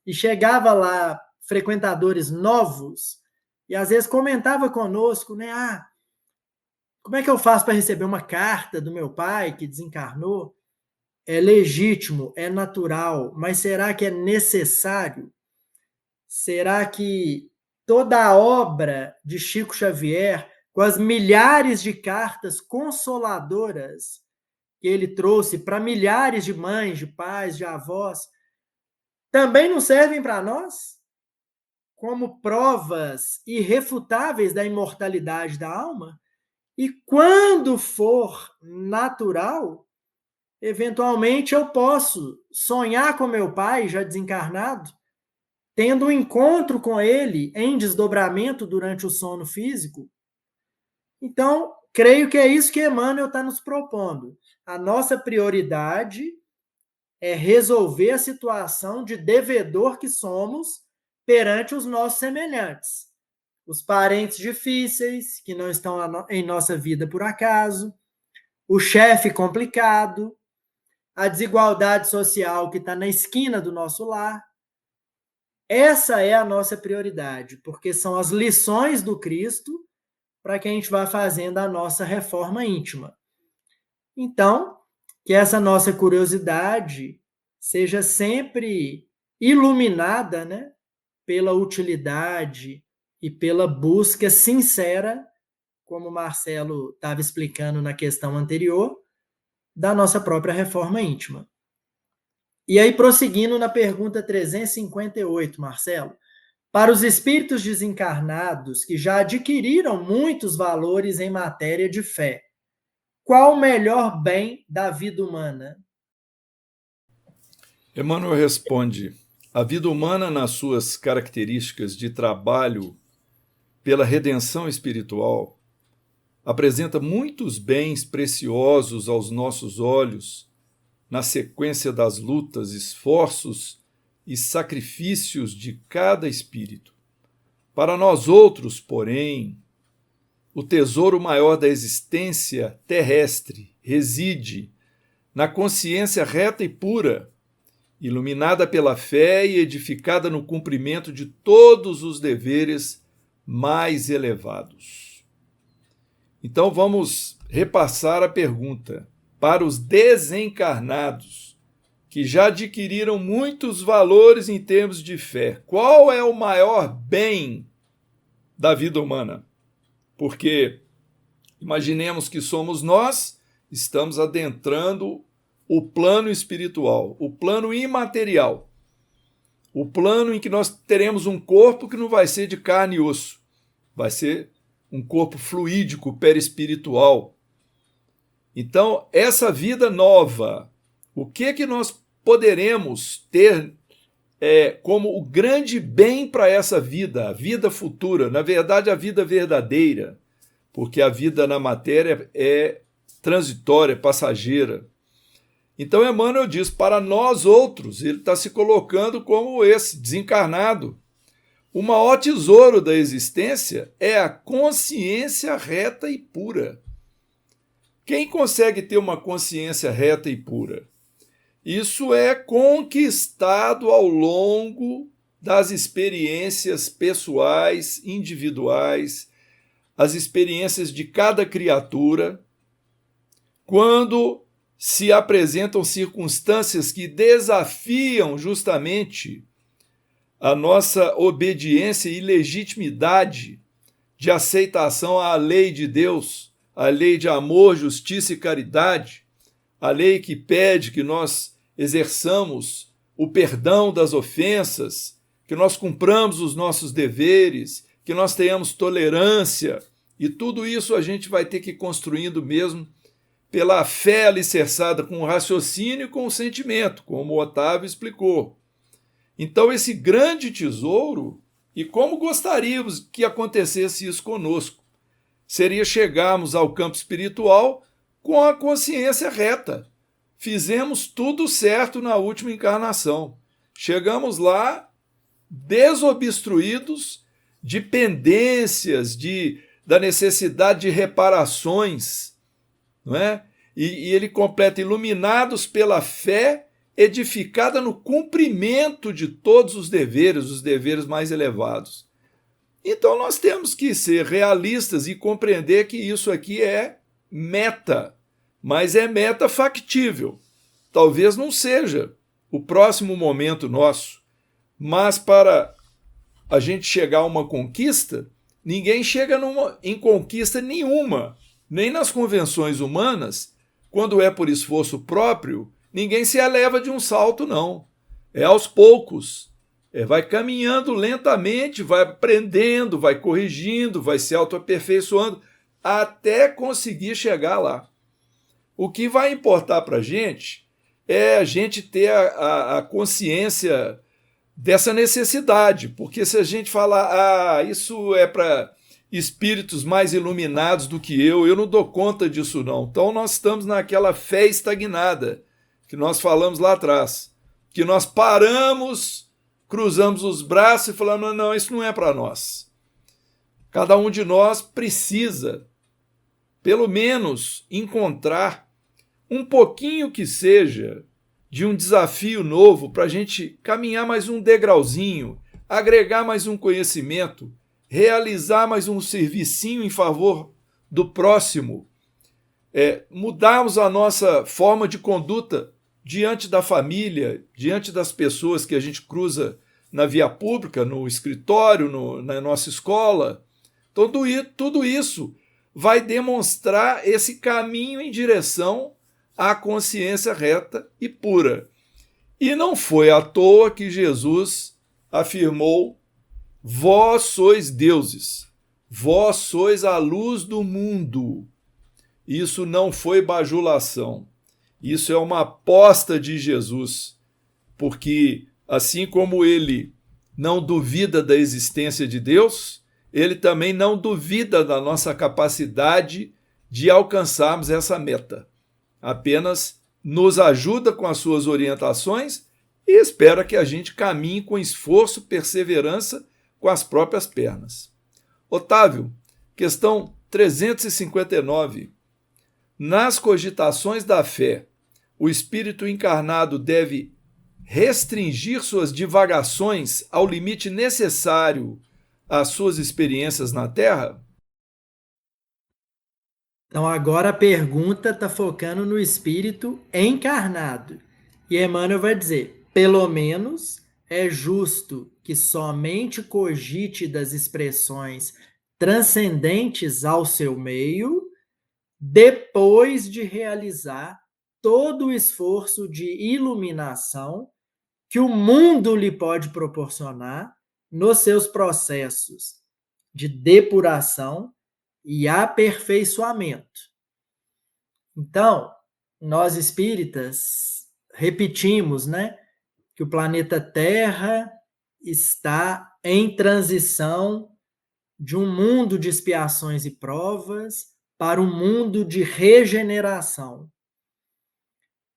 S2: e chegava lá frequentadores novos, e às vezes comentava conosco, né, como é que eu faço para receber uma carta do meu pai que desencarnou? É legítimo, é natural, mas será que é necessário? Será que toda a obra de Chico Xavier, com as milhares de cartas consoladoras que ele trouxe para milhares de mães, de pais, de avós, também não servem para nós como provas irrefutáveis da imortalidade da alma? E quando for natural, eventualmente eu posso sonhar com meu pai já desencarnado, tendo um encontro com ele em desdobramento durante o sono físico. Então, creio que é isso que Emmanuel está nos propondo. A nossa prioridade é resolver a situação de devedor que somos perante os nossos semelhantes. Os parentes difíceis, que não estão em nossa vida por acaso, o chefe complicado, a desigualdade social que está na esquina do nosso lar. essa é a nossa prioridade, porque são as lições do Cristo para que a gente vá fazendo a nossa reforma íntima. Então, que essa nossa curiosidade seja sempre iluminada, né, pela utilidade e pela busca sincera, como o Marcelo estava explicando na questão anterior, da nossa própria reforma íntima. E aí, prosseguindo na pergunta 358, Marcelo, para os espíritos desencarnados que já adquiriram muitos valores em matéria de fé, qual o melhor bem da vida humana?
S1: Emmanuel responde: a vida humana, nas suas características de trabalho pela redenção espiritual, apresenta muitos bens preciosos aos nossos olhos na sequência das lutas, esforços e sacrifícios de cada espírito. Para nós outros, porém, o tesouro maior da existência terrestre reside na consciência reta e pura, iluminada pela fé e edificada no cumprimento de todos os deveres mais elevados. Então vamos repassar a pergunta. Para os desencarnados, que já adquiriram muitos valores em termos de fé, qual é o maior bem da vida humana? Porque imaginemos que somos nós, estamos adentrando o plano espiritual, o plano imaterial, o plano em que nós teremos um corpo que não vai ser de carne e osso, vai ser um corpo fluídico, perispiritual. Então, essa vida nova, o que nós poderemos ter como o grande bem para essa vida, a vida futura, na verdade a vida verdadeira, porque a vida na matéria é transitória, passageira. Então Emmanuel diz, para nós outros, ele está se colocando como esse, desencarnado. O maior tesouro da existência é a consciência reta e pura. Quem consegue ter uma consciência reta e pura? Isso é conquistado ao longo das experiências pessoais, individuais, as experiências de cada criatura, quando se apresentam circunstâncias que desafiam justamente a nossa obediência e legitimidade de aceitação à lei de Deus, a lei de amor, justiça e caridade, a lei que pede que nós exerçamos o perdão das ofensas, que nós cumpramos os nossos deveres, que nós tenhamos tolerância, e tudo isso a gente vai ter que ir construindo mesmo pela fé alicerçada com o raciocínio e com o sentimento, como o Otávio explicou. Então esse grande tesouro, e como gostaríamos que acontecesse isso conosco, seria chegarmos ao campo espiritual com a consciência reta. Fizemos tudo certo na última encarnação. Chegamos lá desobstruídos de pendências, da necessidade de reparações, não é? E ele completa, iluminados pela fé, edificada no cumprimento de todos os deveres mais elevados. Então nós temos que ser realistas e compreender que isso aqui é meta, mas é meta factível. Talvez não seja o próximo momento nosso, mas para a gente chegar a uma conquista, ninguém chega em conquista nenhuma, nem nas convenções humanas, quando é por esforço próprio, ninguém se eleva de um salto, não. É aos poucos. Vai caminhando lentamente, vai aprendendo, vai corrigindo, vai se autoaperfeiçoando, até conseguir chegar lá. O que vai importar para a gente é a gente ter a consciência dessa necessidade, porque se a gente falar, isso é para espíritos mais iluminados do que eu não dou conta disso não. Então nós estamos naquela fé estagnada que nós falamos lá atrás, que nós paramos, cruzamos os braços e falamos, não, isso não é para nós. Cada um de nós precisa, pelo menos, encontrar um pouquinho que seja de um desafio novo para a gente caminhar mais um degrauzinho, agregar mais um conhecimento, realizar mais um servicinho em favor do próximo, mudarmos a nossa forma de conduta diante da família, diante das pessoas que a gente cruza na via pública, no escritório, na nossa escola. Então, tudo isso vai demonstrar esse caminho em direção à consciência reta e pura. E não foi à toa que Jesus afirmou: vós sois deuses, vós sois a luz do mundo. Isso não foi bajulação, isso é uma aposta de Jesus, porque assim como ele não duvida da existência de Deus, ele também não duvida da nossa capacidade de alcançarmos essa meta. Apenas nos ajuda com as suas orientações e espera que a gente caminhe com esforço, perseverança, com as próprias pernas. Otávio, questão 359. Nas cogitações da fé, o espírito encarnado deve restringir suas divagações ao limite necessário às suas experiências na Terra?
S2: Então, agora a pergunta está focando no espírito encarnado. E Emmanuel vai dizer: pelo menos é justo que somente cogite das expressões transcendentes ao seu meio, depois de realizar todo o esforço de iluminação que o mundo lhe pode proporcionar nos seus processos de depuração e aperfeiçoamento. Então, nós espíritas repetimos, né, que o planeta Terra está em transição de um mundo de expiações e provas para um mundo de regeneração.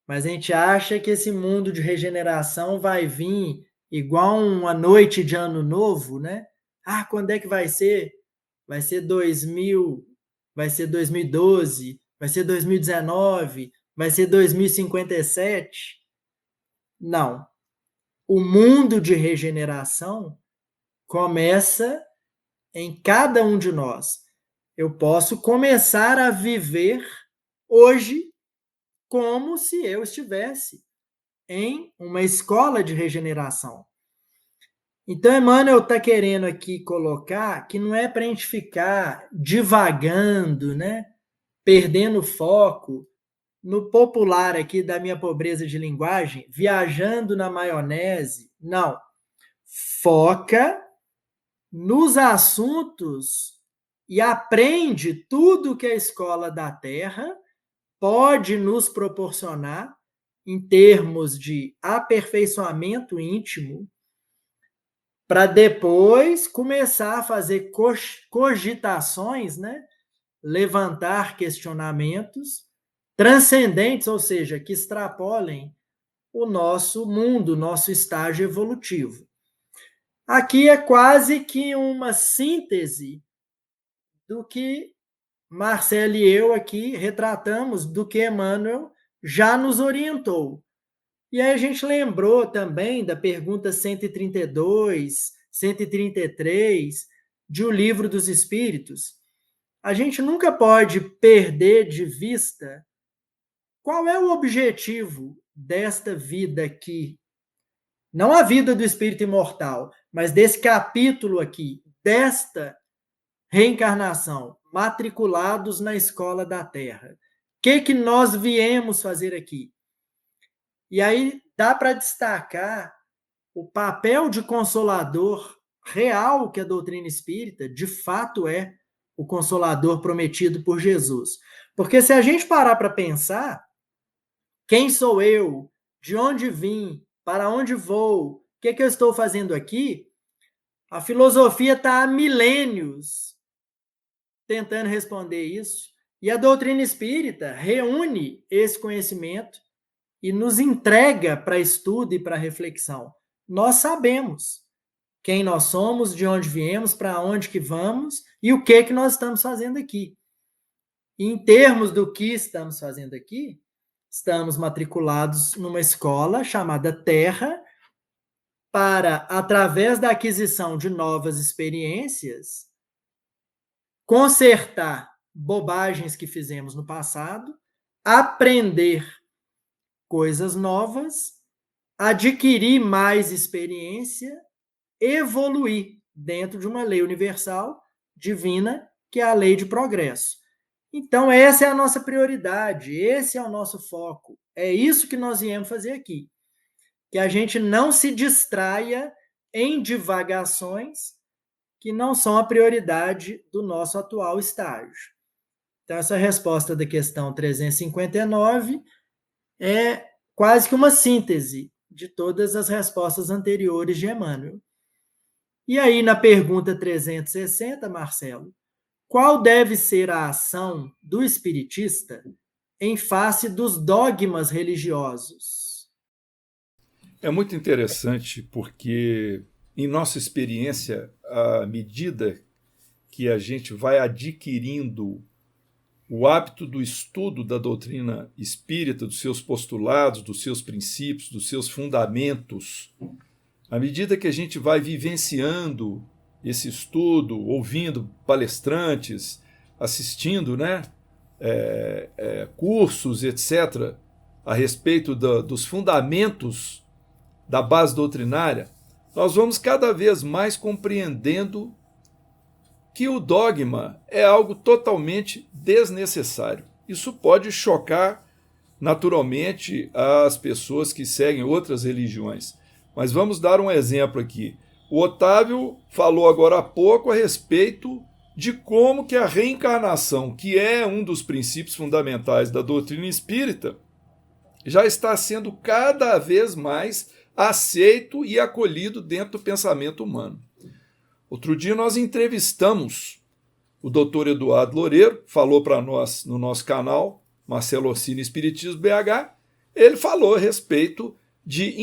S2: Mas a gente acha que esse mundo de regeneração vai vir igual uma noite de ano novo, né? Ah, quando é que vai ser? Vai ser 2000, vai ser 2012, vai ser 2019, vai ser 2057? Não. O mundo de regeneração começa em cada um de nós. Eu posso começar a viver hoje como se eu estivesse em uma escola de regeneração. Então, Emmanuel está querendo aqui colocar que não é para a gente ficar divagando, né? Perdendo foco, no popular aqui da minha pobreza de linguagem, viajando na maionese. Não. Foca nos assuntos e aprende tudo que a escola da Terra pode nos proporcionar em termos de aperfeiçoamento íntimo, para depois começar a fazer cogitações, né? Levantar questionamentos transcendentes, ou seja, que extrapolem o nosso mundo, nosso estágio evolutivo. Aqui é quase que uma síntese do que Marcelo e eu aqui retratamos, do que Emmanuel já nos orientou. E aí a gente lembrou também da pergunta 132, 133, de O Livro dos Espíritos. A gente nunca pode perder de vista qual é o objetivo desta vida aqui. Não a vida do espírito imortal, mas desse capítulo aqui, desta reencarnação, matriculados na escola da Terra. O que nós viemos fazer aqui? E aí dá para destacar o papel de consolador real que a doutrina espírita, de fato, é o consolador prometido por Jesus. Porque se a gente parar para pensar, quem sou eu? De onde vim? Para onde vou? O que eu estou fazendo aqui? A filosofia está há milênios tentando responder isso. E a doutrina espírita reúne esse conhecimento e nos entrega para estudo e para reflexão. Nós sabemos quem nós somos, de onde viemos, para onde que vamos e o que nós estamos fazendo aqui. E em termos do que estamos fazendo aqui, estamos matriculados numa escola chamada Terra, para, através da aquisição de novas experiências, consertar bobagens que fizemos no passado, aprender coisas novas, adquirir mais experiência, evoluir dentro de uma lei universal divina, que é a lei de progresso. Então, essa é a nossa prioridade, esse é o nosso foco. É isso que nós viemos fazer aqui. Que a gente não se distraia em divagações que não são a prioridade do nosso atual estágio. Então, essa resposta da questão 359 é quase que uma síntese de todas as respostas anteriores de Emmanuel. E aí, na pergunta 360, Marcelo, qual deve ser a ação do espiritista em face dos dogmas religiosos?
S1: É muito interessante porque, em nossa experiência, à medida que a gente vai adquirindo o hábito do estudo da doutrina espírita, dos seus postulados, dos seus princípios, dos seus fundamentos, à medida que a gente vai vivenciando esse estudo, ouvindo palestrantes, assistindo, cursos, etc., a respeito dos fundamentos da base doutrinária, nós vamos cada vez mais compreendendo que o dogma é algo totalmente desnecessário. Isso pode chocar naturalmente as pessoas que seguem outras religiões. Mas vamos dar um exemplo aqui. O Otávio falou agora há pouco a respeito de como que a reencarnação, que é um dos princípios fundamentais da doutrina espírita, já está sendo cada vez mais aceito e acolhido dentro do pensamento humano. Outro dia nós entrevistamos o Dr. Eduardo Loureiro, falou para nós no nosso canal, Marcelo Orsini Espiritismo BH, ele falou a respeito de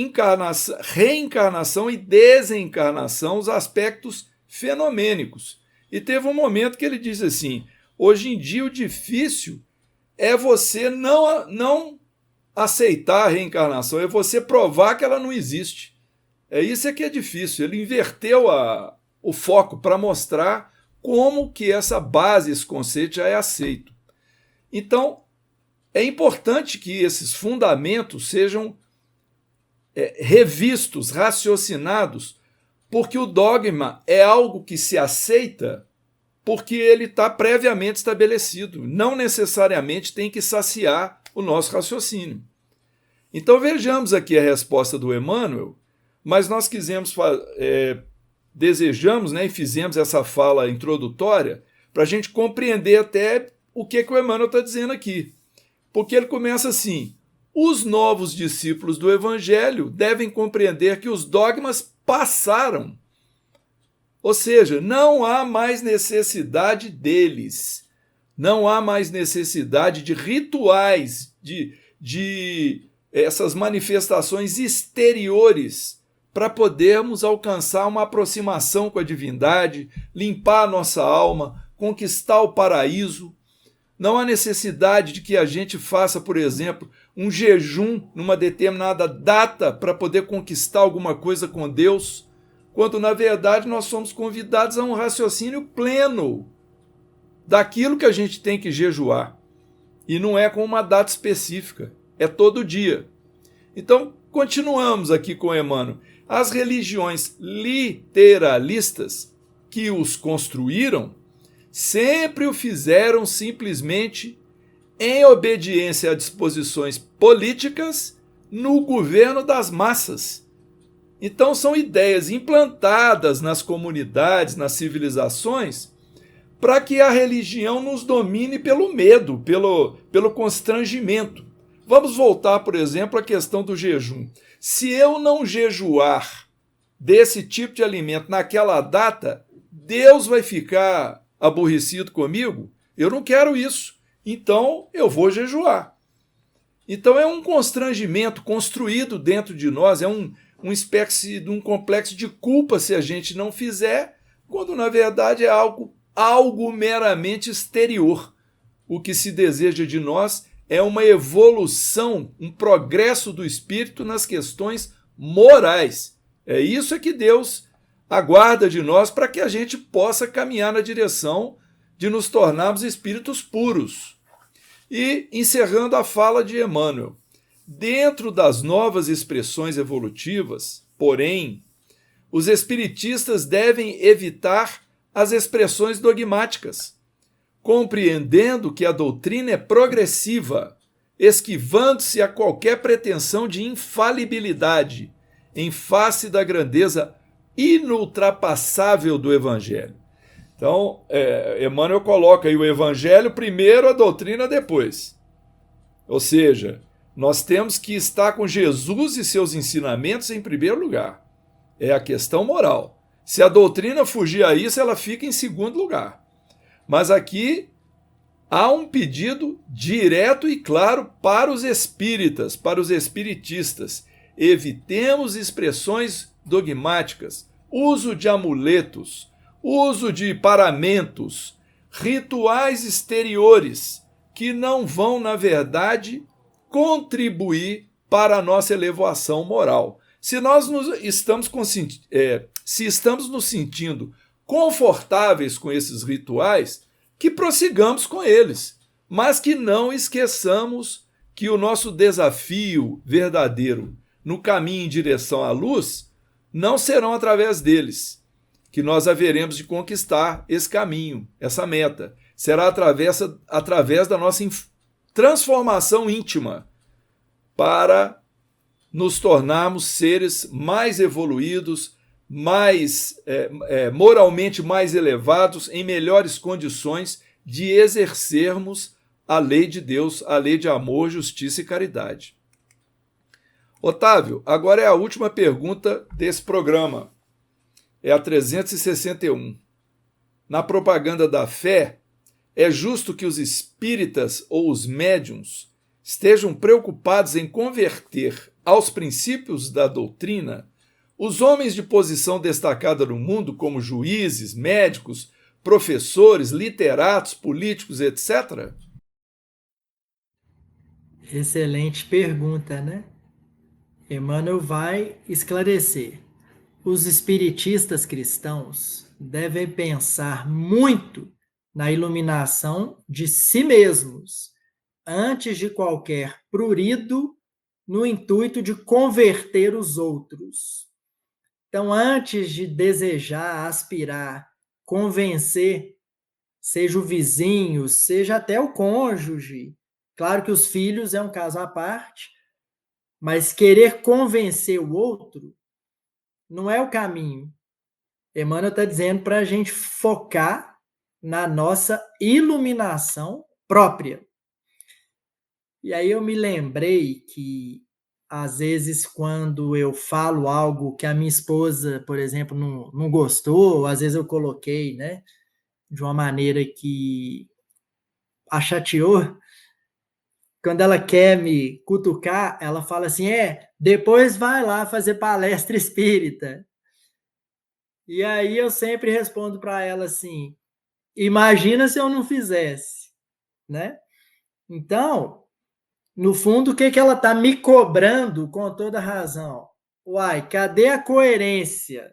S1: reencarnação e desencarnação, os aspectos fenomênicos. E teve um momento que ele disse assim, hoje em dia o difícil é você não aceitar a reencarnação, é você provar que ela não existe. Isso que é difícil, ele inverteu o foco para mostrar como que essa base, esse conceito já é aceito. Então, é importante que esses fundamentos sejam revistos, raciocinados, porque o dogma é algo que se aceita porque ele está previamente estabelecido, não necessariamente tem que saciar o nosso raciocínio. Então vejamos aqui a resposta do Emmanuel, mas nós desejamos, e fizemos essa fala introdutória para a gente compreender até o que o Emmanuel está dizendo aqui. Porque ele começa assim, os novos discípulos do Evangelho devem compreender que os dogmas passaram. Ou seja, não há mais necessidade deles, não há mais necessidade de rituais, de essas manifestações exteriores para podermos alcançar uma aproximação com a divindade, limpar a nossa alma, conquistar o paraíso. Não há necessidade de que a gente faça, por exemplo, um jejum numa determinada data para poder conquistar alguma coisa com Deus, quando na verdade nós somos convidados a um raciocínio pleno daquilo que a gente tem que jejuar. E não é com uma data específica, é todo dia. Então, continuamos aqui com Emmanuel. As religiões literalistas que os construíram sempre o fizeram simplesmente em obediência a disposições políticas no governo das massas. Então são ideias implantadas nas comunidades, nas civilizações, para que a religião nos domine pelo medo, pelo constrangimento. Vamos voltar, por exemplo, à questão do jejum. Se eu não jejuar desse tipo de alimento naquela data, Deus vai ficar aborrecido comigo? Eu não quero isso. Então eu vou jejuar. Então é um constrangimento construído dentro de nós, é uma espécie de um complexo de culpa se a gente não fizer, quando na verdade é algo meramente exterior. O que se deseja de nós é uma evolução, um progresso do espírito nas questões morais. É isso que Deus aguarda de nós para que a gente possa caminhar na direção de nos tornarmos espíritos puros. E, encerrando a fala de Emmanuel, dentro das novas expressões evolutivas, porém, os espiritistas devem evitar as expressões dogmáticas, compreendendo que a doutrina é progressiva, esquivando-se a qualquer pretensão de infalibilidade em face da grandeza inultrapassável do Evangelho. Então, Emmanuel coloca aí o Evangelho primeiro, a doutrina depois. Ou seja, nós temos que estar com Jesus e seus ensinamentos em primeiro lugar. É a questão moral. Se a doutrina fugir a isso, ela fica em segundo lugar. Mas aqui há um pedido direto e claro para os espíritas, para os espiritistas. Evitemos expressões dogmáticas, uso de amuletos, uso de paramentos, rituais exteriores que não vão, na verdade, contribuir para a nossa elevação moral. Se estamos nos sentindo confortáveis com esses rituais, que prossigamos com eles, mas que não esqueçamos que o nosso desafio verdadeiro no caminho em direção à luz não serão através deles que nós haveremos de conquistar esse caminho, essa meta. Será através da nossa transformação íntima para nos tornarmos seres mais evoluídos, moralmente mais elevados, em melhores condições de exercermos a lei de Deus, a lei de amor, justiça e caridade. Otávio, agora é a última pergunta desse programa. É a 361. Na propaganda da fé, é justo que os espíritas ou os médiuns estejam preocupados em converter aos princípios da doutrina os homens de posição destacada no mundo, como juízes, médicos, professores, literatos, políticos, etc.?
S2: Excelente pergunta, né? Emmanuel vai esclarecer. Os espiritistas cristãos devem pensar muito na iluminação de si mesmos, antes de qualquer prurido, no intuito de converter os outros. Então, antes de desejar, aspirar, convencer, seja o vizinho, seja até o cônjuge, claro que os filhos é um caso à parte, mas querer convencer o outro não é o caminho. Emmanuel está dizendo para a gente focar na nossa iluminação própria. E aí eu me lembrei que, às vezes, quando eu falo algo que a minha esposa, por exemplo, não gostou, às vezes eu coloquei, né, de uma maneira que a chateou, quando ela quer me cutucar, ela fala assim, depois vai lá fazer palestra espírita. E aí eu sempre respondo para ela assim, imagina se eu não fizesse, né? Então, no fundo, o que ela está me cobrando com toda razão? Uai, cadê a coerência?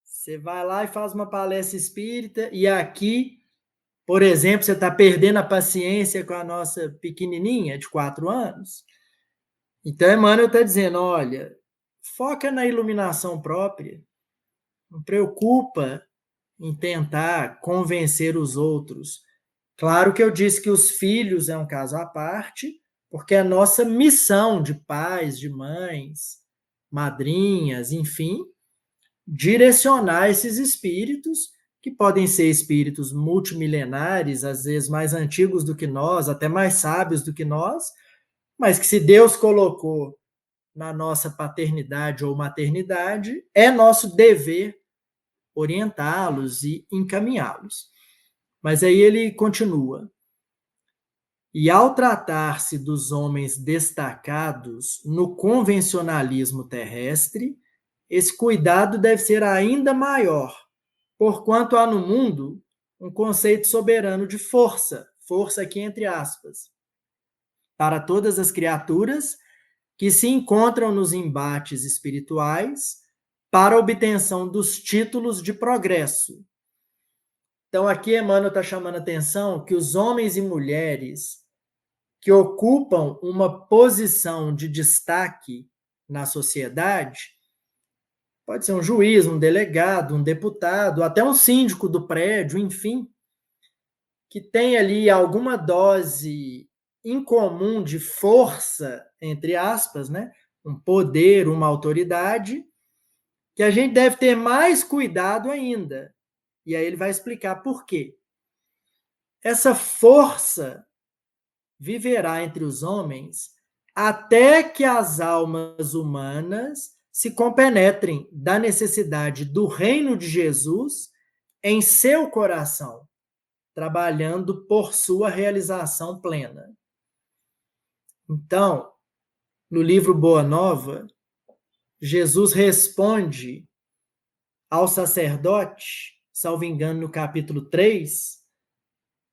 S2: Você vai lá e faz uma palestra espírita e aqui, por exemplo, você está perdendo a paciência com a nossa pequenininha de 4 anos? Então, Emmanuel está dizendo, olha, foca na iluminação própria, não preocupa em tentar convencer os outros. Claro que eu disse que os filhos é um caso à parte, porque é a nossa missão de pais, de mães, madrinhas, enfim, direcionar esses espíritos, que podem ser espíritos multimilenares, às vezes mais antigos do que nós, até mais sábios do que nós, mas que se Deus colocou na nossa paternidade ou maternidade, é nosso dever orientá-los e encaminhá-los. Mas aí ele continua. E ao tratar-se dos homens destacados no convencionalismo terrestre, esse cuidado deve ser ainda maior, porquanto há no mundo um conceito soberano de força aqui entre aspas, para todas as criaturas que se encontram nos embates espirituais para a obtenção dos títulos de progresso. Então, aqui Emmanuel está chamando a atenção que os homens e mulheres que ocupam uma posição de destaque na sociedade, pode ser um juiz, um delegado, um deputado, até um síndico do prédio, enfim, que tem ali alguma dose incomum de força, entre aspas, né? Um poder, uma autoridade, que a gente deve ter mais cuidado ainda. E aí ele vai explicar por quê. Essa força viverá entre os homens até que as almas humanas se compenetrem da necessidade do reino de Jesus em seu coração, trabalhando por sua realização plena. Então, no livro Boa Nova, Jesus responde ao sacerdote, salvo engano, no capítulo 3,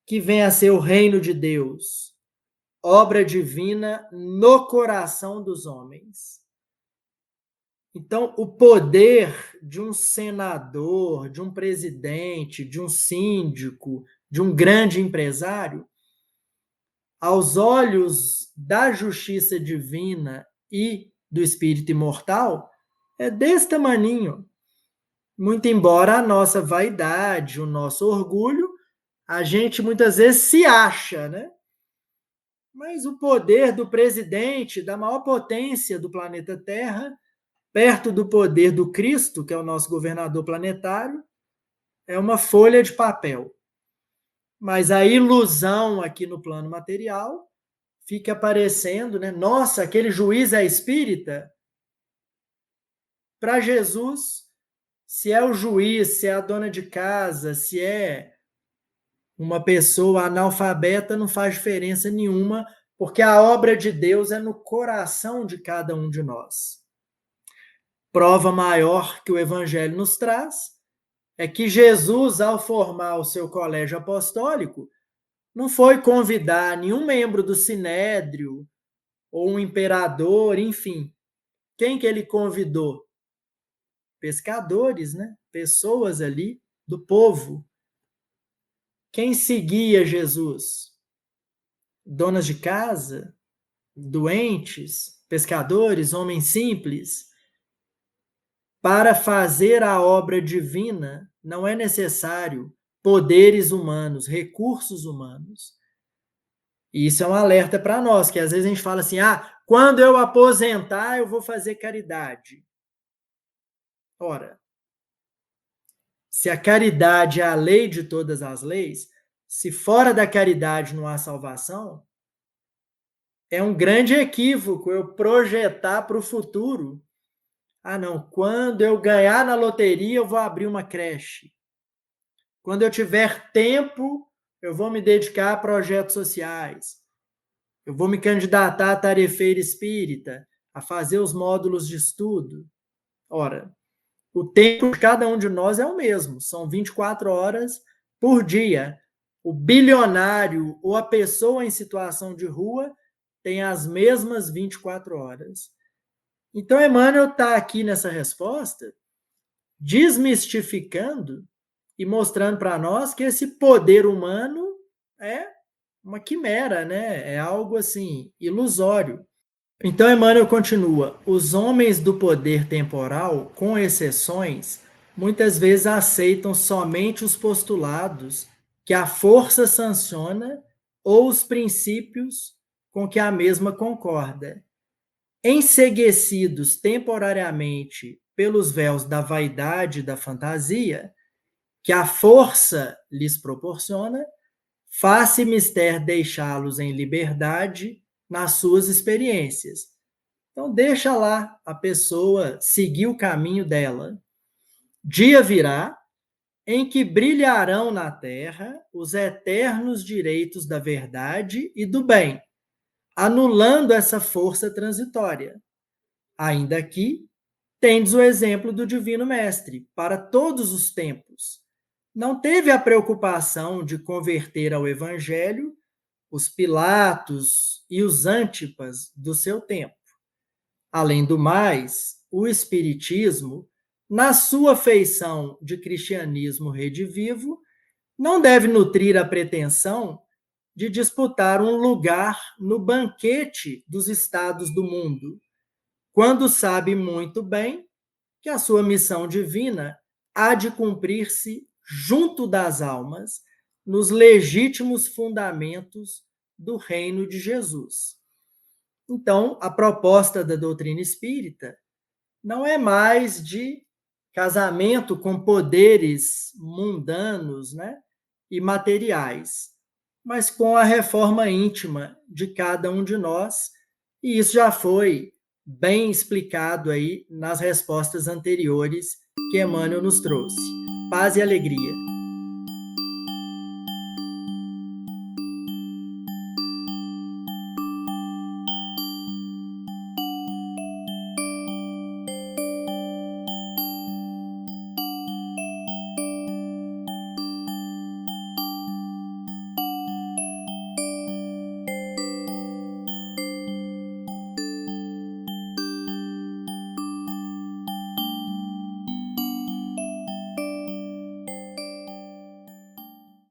S2: que vem a ser o reino de Deus, obra divina no coração dos homens. Então, o poder de um senador, de um presidente, de um síndico, de um grande empresário, aos olhos da justiça divina e do espírito imortal, é desse tamaninho. Muito embora a nossa vaidade, o nosso orgulho, a gente muitas vezes se acha, né? Mas o poder do presidente, da maior potência do planeta Terra, perto do poder do Cristo, que é o nosso governador planetário, é uma folha de papel. Mas a ilusão aqui no plano material fica aparecendo, né? Nossa, aquele juiz é espírita? Para Jesus, se é o juiz, se é a dona de casa, se é uma pessoa analfabeta, não faz diferença nenhuma, porque a obra de Deus é no coração de cada um de nós. Prova maior que o Evangelho nos traz é que Jesus, ao formar o seu colégio apostólico, não foi convidar nenhum membro do Sinédrio ou um imperador, enfim. Quem que ele convidou? Pescadores, né? Pessoas ali do povo. Quem seguia Jesus? Donas de casa, doentes, pescadores, homens simples. Para fazer a obra divina, não é necessário poderes humanos, recursos humanos. E isso é um alerta para nós, que às vezes a gente fala assim, quando eu aposentar, eu vou fazer caridade. Ora, se a caridade é a lei de todas as leis, se fora da caridade não há salvação, é um grande equívoco eu projetar para o futuro. Não, quando eu ganhar na loteria, eu vou abrir uma creche. Quando eu tiver tempo, eu vou me dedicar a projetos sociais. Eu vou me candidatar à tarefeira espírita, a fazer os módulos de estudo. Ora, o tempo de cada um de nós é o mesmo, são 24 horas por dia. O bilionário ou a pessoa em situação de rua tem as mesmas 24 horas. Então, Emmanuel está aqui nessa resposta desmistificando e mostrando para nós que esse poder humano é uma quimera, né? É algo assim ilusório. Então, Emmanuel continua: os homens do poder temporal, com exceções, muitas vezes aceitam somente os postulados que a força sanciona ou os princípios com que a mesma concorda. Enceguecidos temporariamente pelos véus da vaidade e da fantasia, que a força lhes proporciona, faz-se mister deixá-los em liberdade nas suas experiências. Então, deixa lá a pessoa seguir o caminho dela. Dia virá em que brilharão na terra os eternos direitos da verdade e do bem, anulando essa força transitória. Ainda aqui, tendes o exemplo do Divino Mestre, para todos os tempos. Não teve a preocupação de converter ao Evangelho os Pilatos e os Antipas do seu tempo. Além do mais, o Espiritismo, na sua feição de cristianismo redivivo, não deve nutrir a pretensão de disputar um lugar no banquete dos estados do mundo, quando sabe muito bem que a sua missão divina há de cumprir-se junto das almas, nos legítimos fundamentos do reino de Jesus. Então, a proposta da doutrina espírita não é mais de casamento com poderes mundanos, né, e materiais, mas com a reforma íntima de cada um de nós, e isso já foi bem explicado aí nas respostas anteriores que Emmanuel nos trouxe. Paz e alegria.